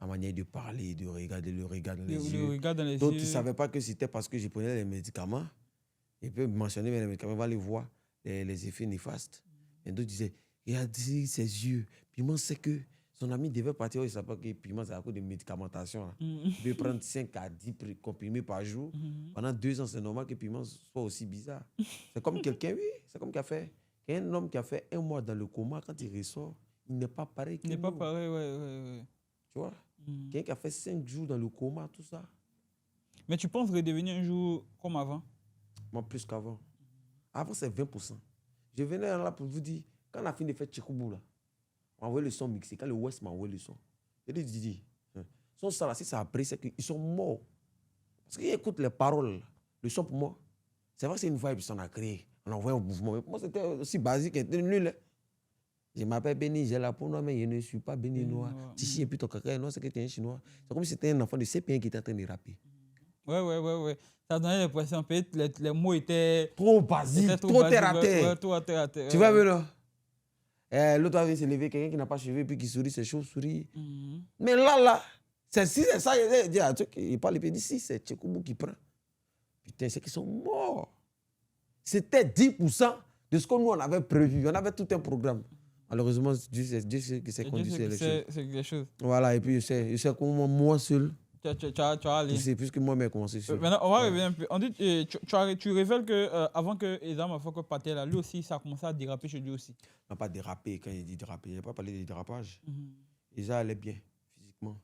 Ma manière de parler, de regarder le regard dans les yeux. D'autres ne savaient pas que c'était parce que je prenais les médicaments. Ils peuvent mentionner les médicaments, on va les voir, les effets néfastes. Et d'autres disaient, regarde ses yeux. Piment, c'est que son ami devait partir. Il ne savait pas que Piment, c'est à cause de médicamentation. Il devait prendre 5 à 10 comprimés par jour. Pendant 2 ans, c'est normal que Piment soit aussi bizarre. C'est comme quelqu'un, oui, c'est comme un homme qui a fait 1 mois dans le coma, quand il ressort, il n'est pas pareil que Il n'est nous. pas pareil, ouais. Tu vois? Quelqu'un qui a fait 5 jours dans le coma, tout ça. Mais tu penses redevenir un jour comme avant? Moi, plus qu'avant. Avant, c'est 20%. Je venais là pour vous dire, quand on a fini de faire Tchikoubou, là, on a envoyé le son mixé. Quand le West m'a envoyé le son, j'ai dit, Didi, son ça là, si ça a pris, c'est qu'ils sont morts. Parce qu'ils écoutent les paroles. Le son pour moi, c'est vrai que c'est une vibe qu'on a créée. On a envoyé un mouvement. Mais pour moi, c'était aussi basique et nul. Hein. Je m'appelle Béni, j'ai la peau noire, mais je ne suis pas béninois. Tichi et puis ton caca est noir, c'est que tu es un chinois. C'est comme si c'était un enfant de CP1 qui était en train de rapper. Ouais. Ça donnait l'impression que les mots étaient trop basiques, trop terre à terre. Tu vois, maintenant l'autre va venir se lever, quelqu'un qui n'a pas cheveux, puis qui sourit, ses cheveux sourit. Mais là, c'est ça, il parle, il dit, si c'est Tchekoubou qui prend. Putain, c'est qu'ils sont morts. C'était 10% de ce que nous, on avait prévu. On avait tout un programme. Malheureusement, Dieu sait que c'est conduit les choses. Voilà, et puis je sais comment moi seul. Tu as allé. C'est puisque moi-même commencé sur. Maintenant, on va revenir un peu. On dit, tu révèles que avant que Ezam Afoko parte là, lui aussi, ça a commencé à déraper chez lui aussi. Non, pas déraper. Quand il dit déraper, il n'a pas parlé de dérapage. Eza allait bien, physiquement.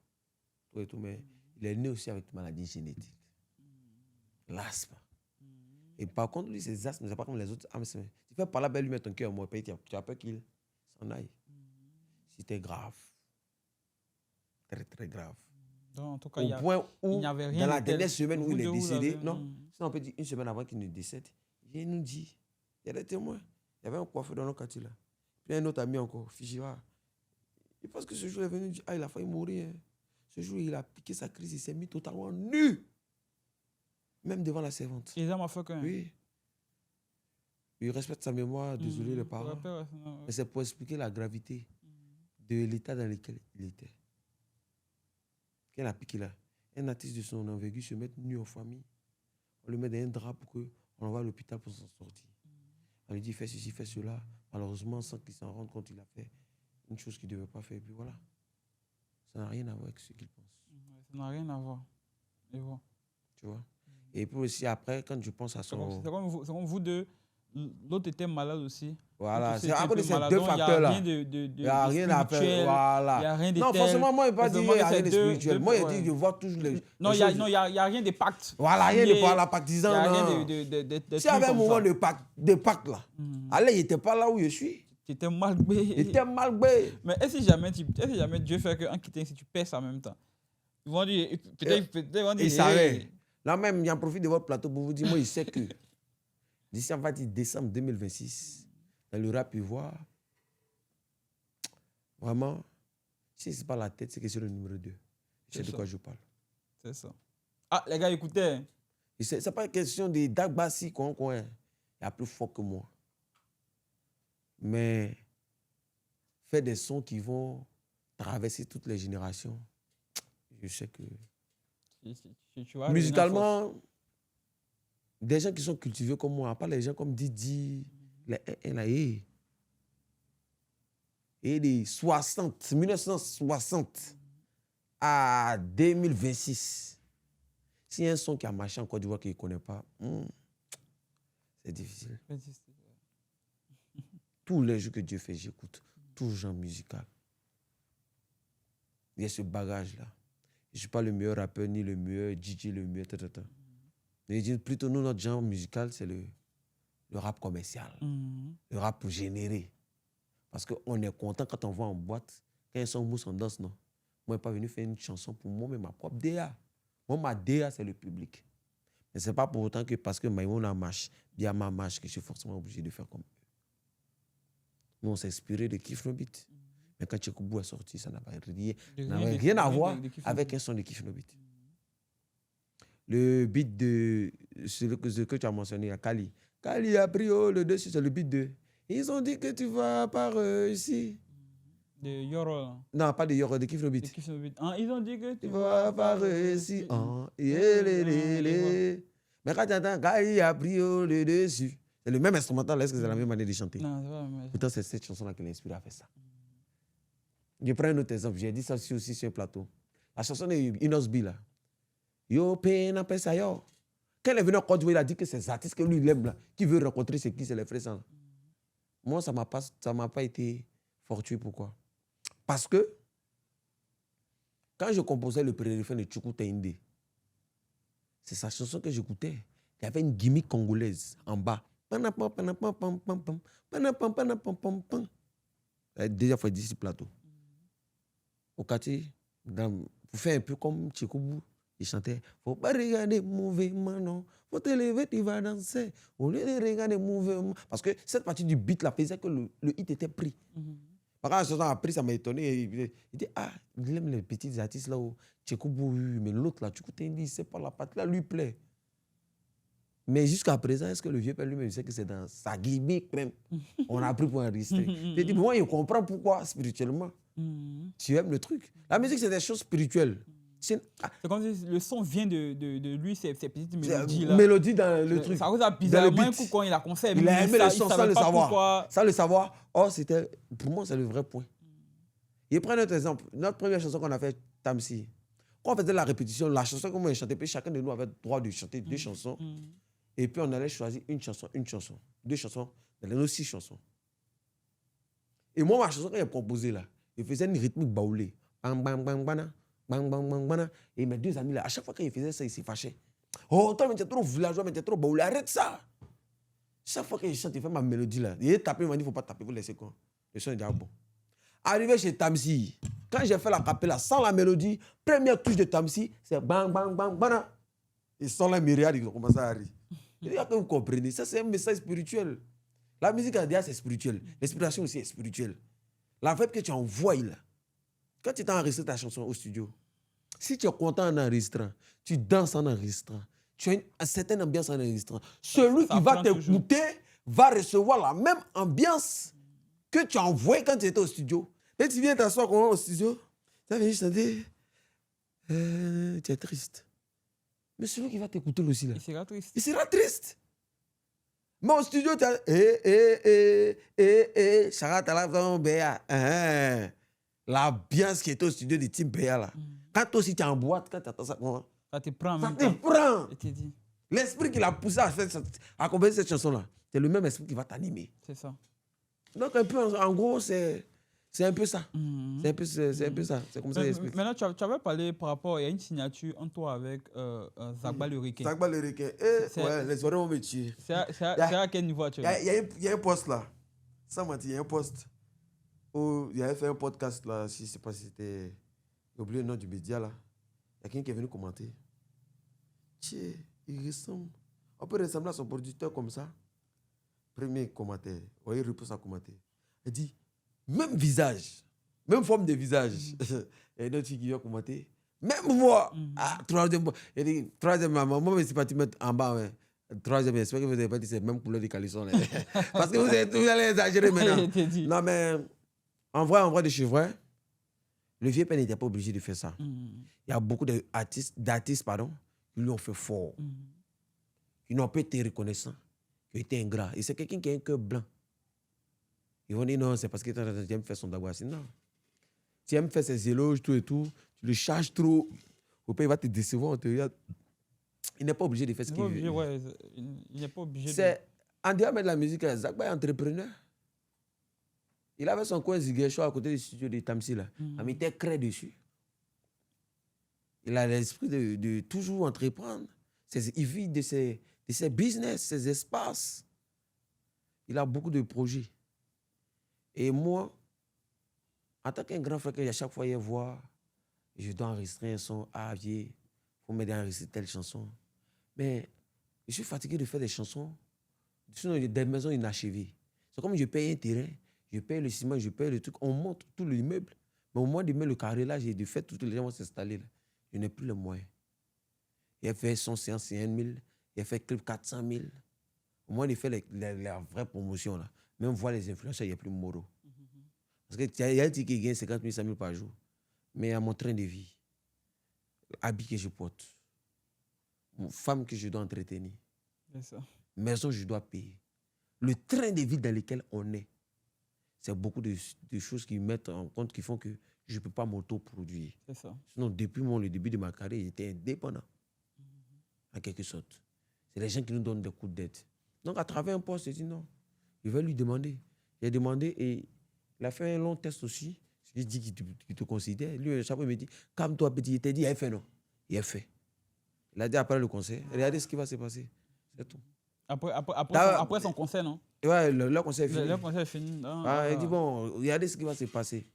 Tout et tout, mais il est né aussi avec une maladie génétique. L'asthme. Et par contre, lui, ses asthmes, c'est pas comme les autres asthmes. Tu fais parler avec lui, mettre ton cœur, moi, tu as peur qu'il s'en aille. C'était grave. Très, très grave. Donc, en tout cas, au point où, il n'y avait rien dans la dernière semaine où il est décédé, non, sinon on peut dire 1 semaine avant qu'il ne décède, il nous dit, il y a des témoins. Il y avait un coiffeur dans nos quartiers là. Puis un autre ami encore, Fijira. Il pense que ce jour il est venu dire, il a failli mourir. Hein. Ce jour, il a piqué sa crise, il s'est mis totalement nu. Même devant la servante. Oui. Il respecte sa mémoire, désolé les parents. Mais c'est pour expliquer la gravité de l'état dans lequel il était. Quand il a piqué là, un artiste de son envergure se met nu en famille. On le met dans un drap pour qu'on l'envoie à l'hôpital pour s'en sortir. On lui dit, fais ceci, fais cela. Malheureusement, sans qu'il s'en rende compte, il a fait une chose qu'il ne devait pas faire. Et puis voilà. Ça n'a rien à voir avec ce qu'il pense. Ça n'a rien à voir. Et bon. Tu vois? Et puis aussi, après, quand je pense à son... C'est comme vous deux, L'autre était malade aussi. Voilà, c'est à un cause de peu ces malade. deux Donc, facteurs-là. Il n'y a rien à faire. Voilà. Il n'y a rien de non, tel. forcément, moi, je ne vais pas dire qu'il n'y a rien de spirituel. Moi, je ouais. dis, je vois toujours les. Non, il n'y a rien de pacte. Voilà, rien de par la pactisant. Il n'y a non. rien de S'il y avait un moment de pacte là, allez, il n'était pas là où je suis. Tu étais mal bé. Il était mal bé. Mais est-ce que jamais Dieu fait qu'en quittant, si tu perds en même temps? Ils vont dire, peut-être ils vont dire. Il savait. Là même, il en profite de votre plateau pour vous dire, moi, il sait que d'ici, on va dire décembre 2026, dans le rap ivoire, vraiment, si ce n'est pas la tête, c'est que c'est le numéro 2. Je sais de quoi je parle. C'est ça. Ah, les gars, écoutez. Ce n'est pas une question de Dagbassi, quoi. Il y a plus fort que moi. Mais faire des sons qui vont traverser toutes les générations, je sais que... Musicalement, des gens qui sont cultivés comme moi, pas les gens comme Didi, les et des 1960 à 2026. S'il y a un son qui a marché en Côte d'Ivoire qu'il ne connaît pas, c'est difficile. Tous les jours que Dieu fait, j'écoute. Tout genre musical. Il y a ce bagage-là. Je ne suis pas le meilleur rappeur, ni le meilleur DJ, le meilleur... Mais je dis plutôt, nous, notre genre musical, c'est le rap commercial. Le rap pour générer. Parce qu'on est content quand on va en boîte, quand ils sont mousse en danse, non. Moi, je ne suis pas venu faire une chanson pour moi, mais ma propre DA. Moi, ma DA, c'est le public. Mais ce n'est pas pour autant que parce que Maïmouna marche, bien ma marche, que je suis forcément obligé de faire comme eux. Nous, on s'est inspiré de Kif No Beat. Mais quand Tchekoubou est sorti, ça n'avait rien à voir avec un son de Kif No Beat. Le beat de ce que tu as mentionné, Kali. Kali a pris le dessus, c'est le beat de... Ils ont dit que tu vas par ici. De Yoro. Non, pas de Yoro, de Kif No Beat. Ils ont dit que tu vas par ici. Mais quand tu entends Kali a pris le dessus, c'est le même instrumental, est-ce que c'est la même manière de chanter? Non, c'est pas la même. Pourtant, c'est cette chanson-là qui l'a inspiré à faire ça. Je prends un autre exemple, j'ai dit ça aussi sur un plateau. La chanson de Inosbi, là. Yo, pena pesa yo. Quand il est venu en Côte d'Ivoire, il a dit que ces artistes que lui, il aime, là, qui veut rencontrer, c'est qui? C'est les frères. Moi, ça ne m'a pas été fortuit. Pourquoi? Parce que quand je composais le pré-refrain de Tchoukou Teinde, c'est sa chanson que j'écoutais. Il y avait une gimmick congolaise en bas. Déjà, il faut dire ce plateau. Au quartier, pour faire un peu comme Tchoukoubou, il chantait « Faut pas regarder mouvement, non. Faut te lever, tu vas danser. Au lieu de regarder mouvement. » Parce que cette partie du beat là faisait que le hit était pris. Par contre, la chanson a pris, ça m'a étonné. Il dit « Ah, il aime les petits artistes là, Tchoukoubou, mais l'autre là, Tchoukou Tendi, c'est pas la partie là, lui plaît. » Mais jusqu'à présent, est-ce que le vieux père lui-même sait que c'est dans sa gimmick même? On a pris pour enregistrer. J'ai dit, moi, je comprends pourquoi spirituellement. Tu aimes le truc. La musique, c'est des choses spirituelles. C'est comme si le son vient de lui, ces petites mélodies-là. Mélodie dans le truc. Ça vous a bizarrement un coup quand il a conseillé. Il a aimé le son sans le savoir. Pourquoi... Sans le savoir. Oh, c'était... Pour moi, c'est le vrai point. Et prends notre exemple. Notre première chanson qu'on a fait, Tamsi. Quand on faisait la répétition, la chanson qu'on chantait, puis chacun de nous avait le droit de chanter deux chansons. Et puis on allait choisir une chanson, deux chansons, dans nos 6 chansons. Et moi, ma chanson, quand j'ai composé là, il faisait une rythmique baoulée. Bang, bang, bang, bang, bang, bang, bang, bang. Et mes 2 amis là, à chaque fois qu'il faisait ça, ils se fâchaient. Oh, toi, mais tu es trop villageois, mais tu es trop baoulé, arrête ça. Chaque fois que je chante, il fait ma mélodie là. Il est tapé, il m'a dit, il ne faut pas taper, vous laissez quoi. Le son est déjà bon. Arrivé chez Tamsi, quand j'ai fait la capella sans la mélodie, première touche de Tamsi, c'est bang, bang, bang, bang. Ils sont là, myriades, ils ont commencé à rire. Je dis que vous comprenez, ça c'est un message spirituel. La musique à c'est spirituel. L'inspiration aussi est spirituelle. La vibe que tu envoies là, quand tu t'enregistres ta chanson au studio, si tu es content en enregistrant, tu danses en enregistrant, tu as une certaine ambiance en enregistrant, celui qui va t'écouter va recevoir la même ambiance que tu as envoyée quand tu étais au studio. Et tu viens t'asseoir au studio, tu as chanter, tu es triste. Mais celui qui va t'écouter aussi là, il sera triste. Il sera triste. Mais au studio, tu as l'ambiance qui était au studio de Team Béa là. Quand toi aussi tu es en boîte, quand tu attends ça, ça te prend. Ça te prend. L'esprit qui l'a poussé à composer cette chanson là, c'est le même esprit qui va t'animer. C'est ça. Donc, un peu, en gros, c'est un peu ça. C'est un peu ça. C'est comme ça que j'explique. Maintenant, tu avais parlé par rapport à une signature entre toi avec Zagba le requin. Zagba le requin. Ouais, les oreilles vont me tuer. C'est à quel niveau actuellement? Il y a un poste là. Sans mentir, il y a un poste où il avait fait un podcast là. Je ne sais pas si c'était. J'ai oublié le nom du média là. Il y a quelqu'un qui est venu commenter. Tiens, il ressemble. On peut ressembler à son producteur comme ça. Premier commentaire. Il repousse à commenter. Il dit, même visage, même forme de visage. Il y a une autre fille qui vient commenter. Même voix. Troisième voix. Il dit, troisième, maman, moi, je ne suis pas te mettre en bas. Ouais. Troisième, j'espère que vous n'avez pas dit c'est même couleur de caleçon. Parce que vous allez exagérer maintenant. Non, mais en vrai, de chez vrai, le vieux père n'était pas obligé de faire ça. Il y a beaucoup d'artistes qui lui ont fait fort. Qui n'ont pas été reconnaissants, qui ont été ingrats. Et c'est quelqu'un qui a un cœur blanc. Ils vont dire non, c'est parce que tu aimes faire son dagoua. Non. Tu aimes faire ses éloges, tout et tout, tu le charges trop. Au père, il va te décevoir. Il n'est pas obligé de faire ce qu'il veut. Ouais, il n'est pas obligé. En dehors de la musique, Zagba est entrepreneur. Il avait son coin Ziguecho à côté du studio de Tamsi. Il était crée dessus. Il a l'esprit de toujours entreprendre. Il vit de ses business, ses espaces. Il a beaucoup de projets. Et moi, en tant qu'un grand frère, à chaque fois, il voit, je dois enregistrer un son. Ah, vieux, il faut m'aider à enregistrer telle chanson. Mais je suis fatigué de faire des chansons. Sinon, des maisons inachevées. C'est comme je paye un terrain, je paye le ciment, je paye le truc. On monte tout l'immeuble. Mais au moins de mettre le carrelage et de faire tout, les gens vont s'installer. Je n'ai plus les moyens. Il a fait son séance 1 000, il a fait clip 400 000. Au moins, il fait la vraie promotion. Là. Même voir les influenceurs, il n'y a plus de moraux. Parce qu'il y a un type qui gagne 50 000, 100 000 par jour. Mais à mon train de vie, habit que je porte, femme que je dois entretenir, maison que je dois payer, le train de vie dans lequel on est, c'est beaucoup de choses qui mettent en compte, qui font que je ne peux pas m'auto-produire. Sinon, depuis le début de ma carrière, j'étais indépendant. En quelque sorte. C'est les gens qui nous donnent des coups de tête. Donc, à travers un poste, j'ai dit non. Je vais lui demander. J'ai demandé et il a fait un long test aussi. J'ai dit qu'il te considère. Lui, chaque fois, il me dit, calme-toi, petit. Il t'a dit, il a fait non. Il a fait. Il a dit après le concert, regardez ce qui va se passer. C'est tout. Après son concert, non? Ouais, le concert est fini. Le concert est fini. Il dit, bon, regardez ce qui va se passer.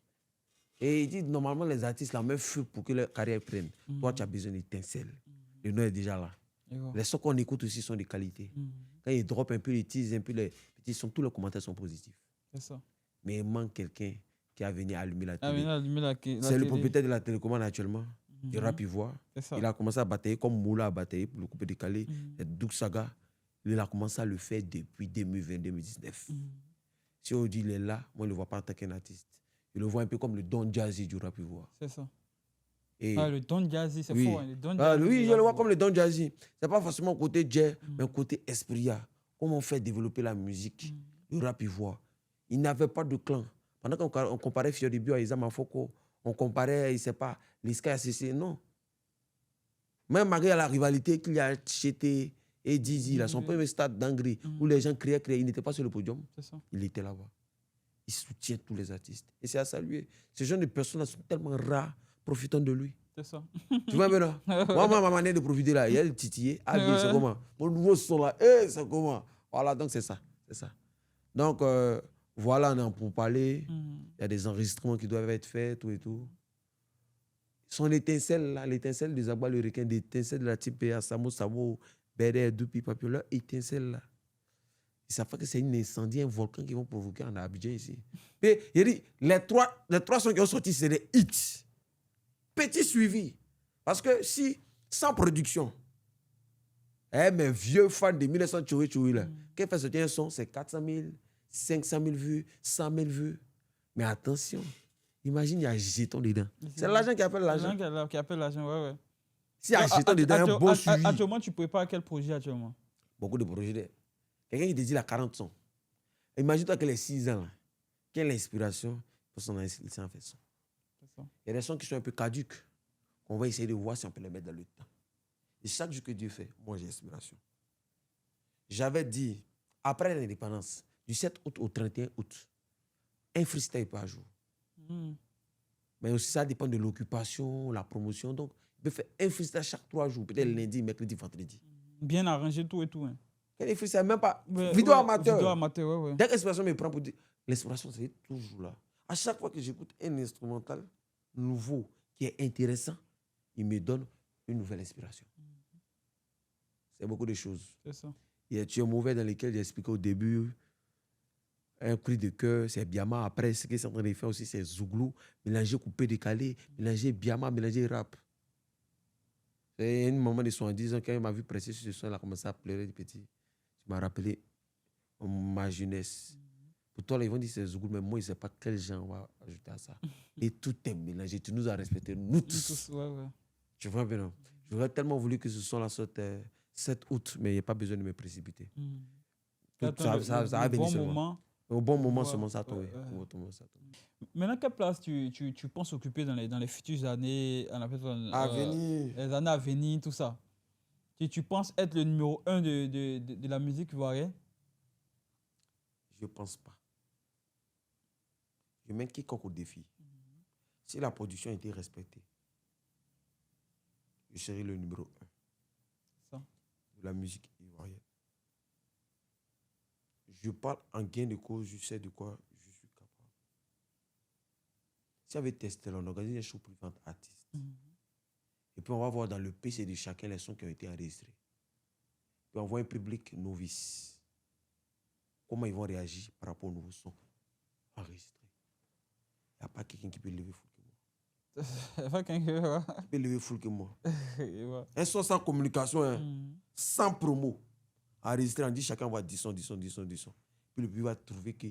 Et il dit, normalement, les artistes, la même feu pour que leur carrière prenne. Toi, tu as besoin d'étincelles. Le nom est déjà là. Les sons qu'on écoute aussi sont de qualité. Quand ils drop un peu les teasers, un peu les petits sons, tous les commentaires sont positifs. C'est ça. Mais il manque quelqu'un qui a venu allumer la télé. C'est le propriétaire de la télécommande actuellement, de Rap Ivoire. Il a commencé à batailler comme Moula a bataillé pour le coupé décalé. Douk Saga, il a commencé à le faire depuis 2020-2019. Si on dit il est là, moi je ne le vois pas en tant qu'un artiste. Je le vois un peu comme le Don Jazzy du Rap Ivoire. C'est ça. Le Don Jazzy, c'est fort. Hein, oui, je le vois comme le Don Jazzy. Ce n'est pas forcément côté jazz, mais côté esprit. Comment on fait développer la musique, le Rap Ivoire. Il n'avait pas de clan. Pendant qu'on comparait Fioribu à Isa Mafoko, on comparait, je ne sais pas, l'Iska ACC, non. Même malgré la rivalité qu'il y a Chété et Dizzy, son premier stade d'Angri, où les gens criaient, il n'était pas sur le podium. Il était là-bas. Il soutient tous les artistes. Et c'est à saluer. Ces gens de personnes sont tellement rares. Profitons de lui. C'est ça. Tu vois maintenant? Moi, ma manière de profiter là, il y a le titillé. Ah, oui, c'est comment? Mon nouveau son là, c'est comment? Voilà, donc c'est ça. C'est ça. Donc, voilà, pour parler, il y a des enregistrements qui doivent être faits, tout et tout. Son étincelle là, l'étincelle des Zagba le requin, l'étincelle de la type PA, Samo, Béré, Dupi, Papio, là, étincelle là. Ils savent pas que c'est un incendie, un volcan qui vont provoquer en Abidjan ici. Et il dit, les trois sons qui ont sorti, c'est des hits. Petit suivi. Parce que si, sans production, mes vieux fans de 1900 Tchoui là, qui fait sortir un son, c'est 400 000, 500 000 vues, 100 000 vues. Mais attention, imagine, il y a un jeton dedans. C'est l'argent qui appelle l'argent. L'argent qui appelle l'argent, ouais. S'il y a un jeton dedans, un bon suivi. Actuellement, tu prépares quel projet actuellement? Beaucoup de projets. Quelqu'un qui te dit il a 40 sons. Imagine-toi que les 6 ans, là, quelle inspiration pour son en fait son. Il y a des sons qui sont un peu caduques. On va essayer de voir si on peut les mettre dans le temps. Et chaque jour que Dieu fait, moi j'ai inspiration. J'avais dit après l'indépendance, du 7 août au 31 août, un freestyle par jour. Mais aussi, ça dépend de l'occupation, la promotion. Donc, il peut faire un freestyle chaque 3 jours, peut-être lundi, mercredi, vendredi. Bien arrangé, tout et tout. Hein. Quel freestyle, même pas. Ouais, Vidéo amateur. Vidéo amateur, ouais. Dès que l'inspiration me prend pour dire, l'inspiration, c'est toujours là. À chaque fois que j'écoute un instrumental nouveau qui est intéressant, il me donne une nouvelle inspiration. C'est beaucoup de choses. C'est ça. Il y a tueurs mauvais dans lesquels j'ai expliqué au début. Un cri de cœur, c'est Biama. Après, ce qu'ils sont en train de faire aussi, c'est Zouglou. Mélanger, coupé, décalé. Mélanger Biama, mélanger rap. C'est un moment de 70 ans, quand il m'a vu presser sur ce son, il a commencé à pleurer du petit. Tu m'as rappelé ma jeunesse. Pour toi, là, ils vont dire c'est Zouglou, mais moi, je ne sais pas quel genre on va ajouter à ça. Et tout est mélangé. Tu nous as respectés, nous tous. Ouais. Tu vois bien, non? J'aurais tellement voulu que ce son-là sorte 7 août, mais il n'y a pas besoin de me précipiter. Ça va venir seulement. Au bon moment, seulement ça tombe. Maintenant, quelle place tu penses occuper dans les futures années, les années à venir, tout ça? Tu penses être le numéro 1 de la musique ivoirienne? Je ne pense pas. Je mets quiconque au défi. Si la production était respectée, je serais le numéro 1 de la musique ivoirienne. Je parle en gain de cause, je sais de quoi je suis capable. Si avec Testel, on organise un show pour 20 artistes. Et puis on va voir dans le PC de chacun les sons qui ont été enregistrés. Puis on voit un public novice. Comment ils vont réagir par rapport aux nouveaux sons enregistrés. Il n'y a pas quelqu'un qui peut lever full que moi. Pas quelqu'un qui peut lever full que moi. Un son sans communication, sans promo. Enregistré, on dit chacun va 10 sons. Puis le public va trouver que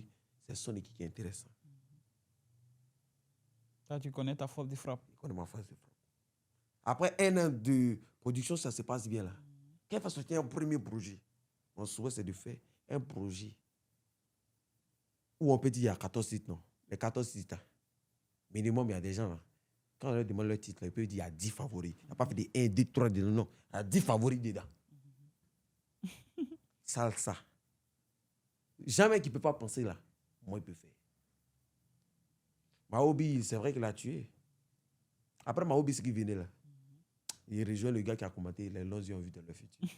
c'est son équipe qui est intéressant. Là, tu connais ta force de frappe. Je connais ma force de frappe. Après un an de production, ça se passe bien là. Quand il va sortir un premier projet, mon souhait c'est de faire un projet où on peut dire il y a 14 titres, non. Les 14 titres, minimum, il y a des gens là. Quand on leur demande leur titre, ils peuvent dire il y a 10 favoris. Il n'y a pas fait des 1, 2, 3 dedans, non. Il y a 10 favoris dedans. Salsa. Jamais qu'il ne peut pas penser là. Moi, il peut faire. Maobi, c'est vrai qu'il a tué. Après Maobi, ce qui venait là. Il rejoint le gars qui a commenté les longs yeux en vue de leur futur.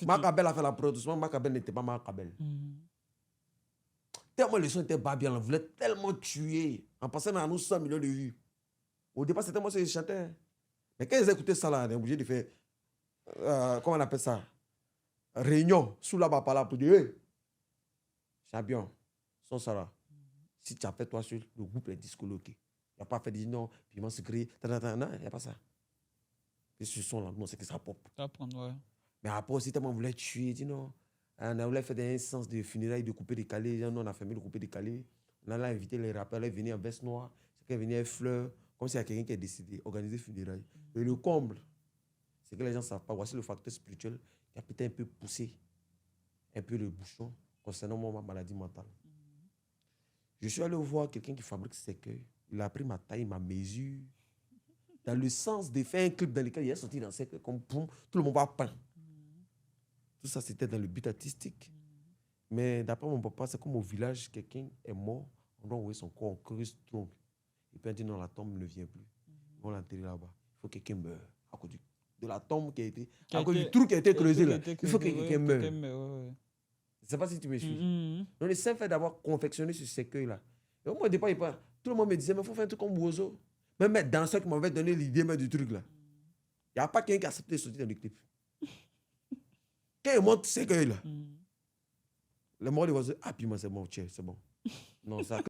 Macabel a fait la production. Macabel n'était pas Macabel. Tellement le son était pas bien. On voulait tellement tuer. En passant à nous 100 millions de vues. Au départ, c'était moi qui chantais. Mais quand ils écoutaient ça là, on est obligé de faire. Comment on appelle ça? Réunion. Sous la par là pour dire hey, champion, son ça là. Si tu as fait toi seul, le groupe est discoloqué. Il n'y a pas fait dire non, piment secret, non, il n'y a pas ça. Et ce son là, non, c'est que ça pop. Ouais. Mais après, si tellement on voulait tuer, dis non. On a voulu faire des instances de funérailles, de couper décalé. Nous, on a fermé le couper décalé. On a invité les rappeurs, ils venaient en veste noire. Quelqu'un venait en fleurs, comme s'il y a quelqu'un qui a décidé d'organiser funérailles. Et le comble, c'est que les gens ne savent pas. Voici le facteur spirituel qui a peut-être un peu poussé un peu le bouchon concernant ma maladie mentale. Je suis allé voir quelqu'un qui fabrique ses cercueils. Il a pris ma taille, ma mesure. Dans le sens de faire un clip dans lequel il est sorti dans ses cercueil, comme boum, tout le monde va peindre. Tout ça, c'était dans le but artistique. Mais d'après mon papa, c'est comme au village, quelqu'un est mort, on doit envoyer son corps, on creuse tronc. Et puis on dit non, la tombe ne vient plus. Ils vont l'enterrer là-bas. Il faut que quelqu'un meure à cause de la tombe qui a été, à cause du trou qui a été creusé là. Il faut que quelqu'un meure. Je ne sais pas si tu me suis. Donc le simple fait d'avoir confectionné ce cercueil-là. Et moi, au départ, tout le monde me disait, mais il faut faire un truc comme Bozo. Même mettre dans ceux qui m'avaient donné l'idée du truc là. Il n'y a pas quelqu'un qui a accepté de sortir dans le clip. Quand il monte ce cercueil là, le mort, il va dire, ah, puis moi, c'est bon, tiens, c'est bon. Non, ça,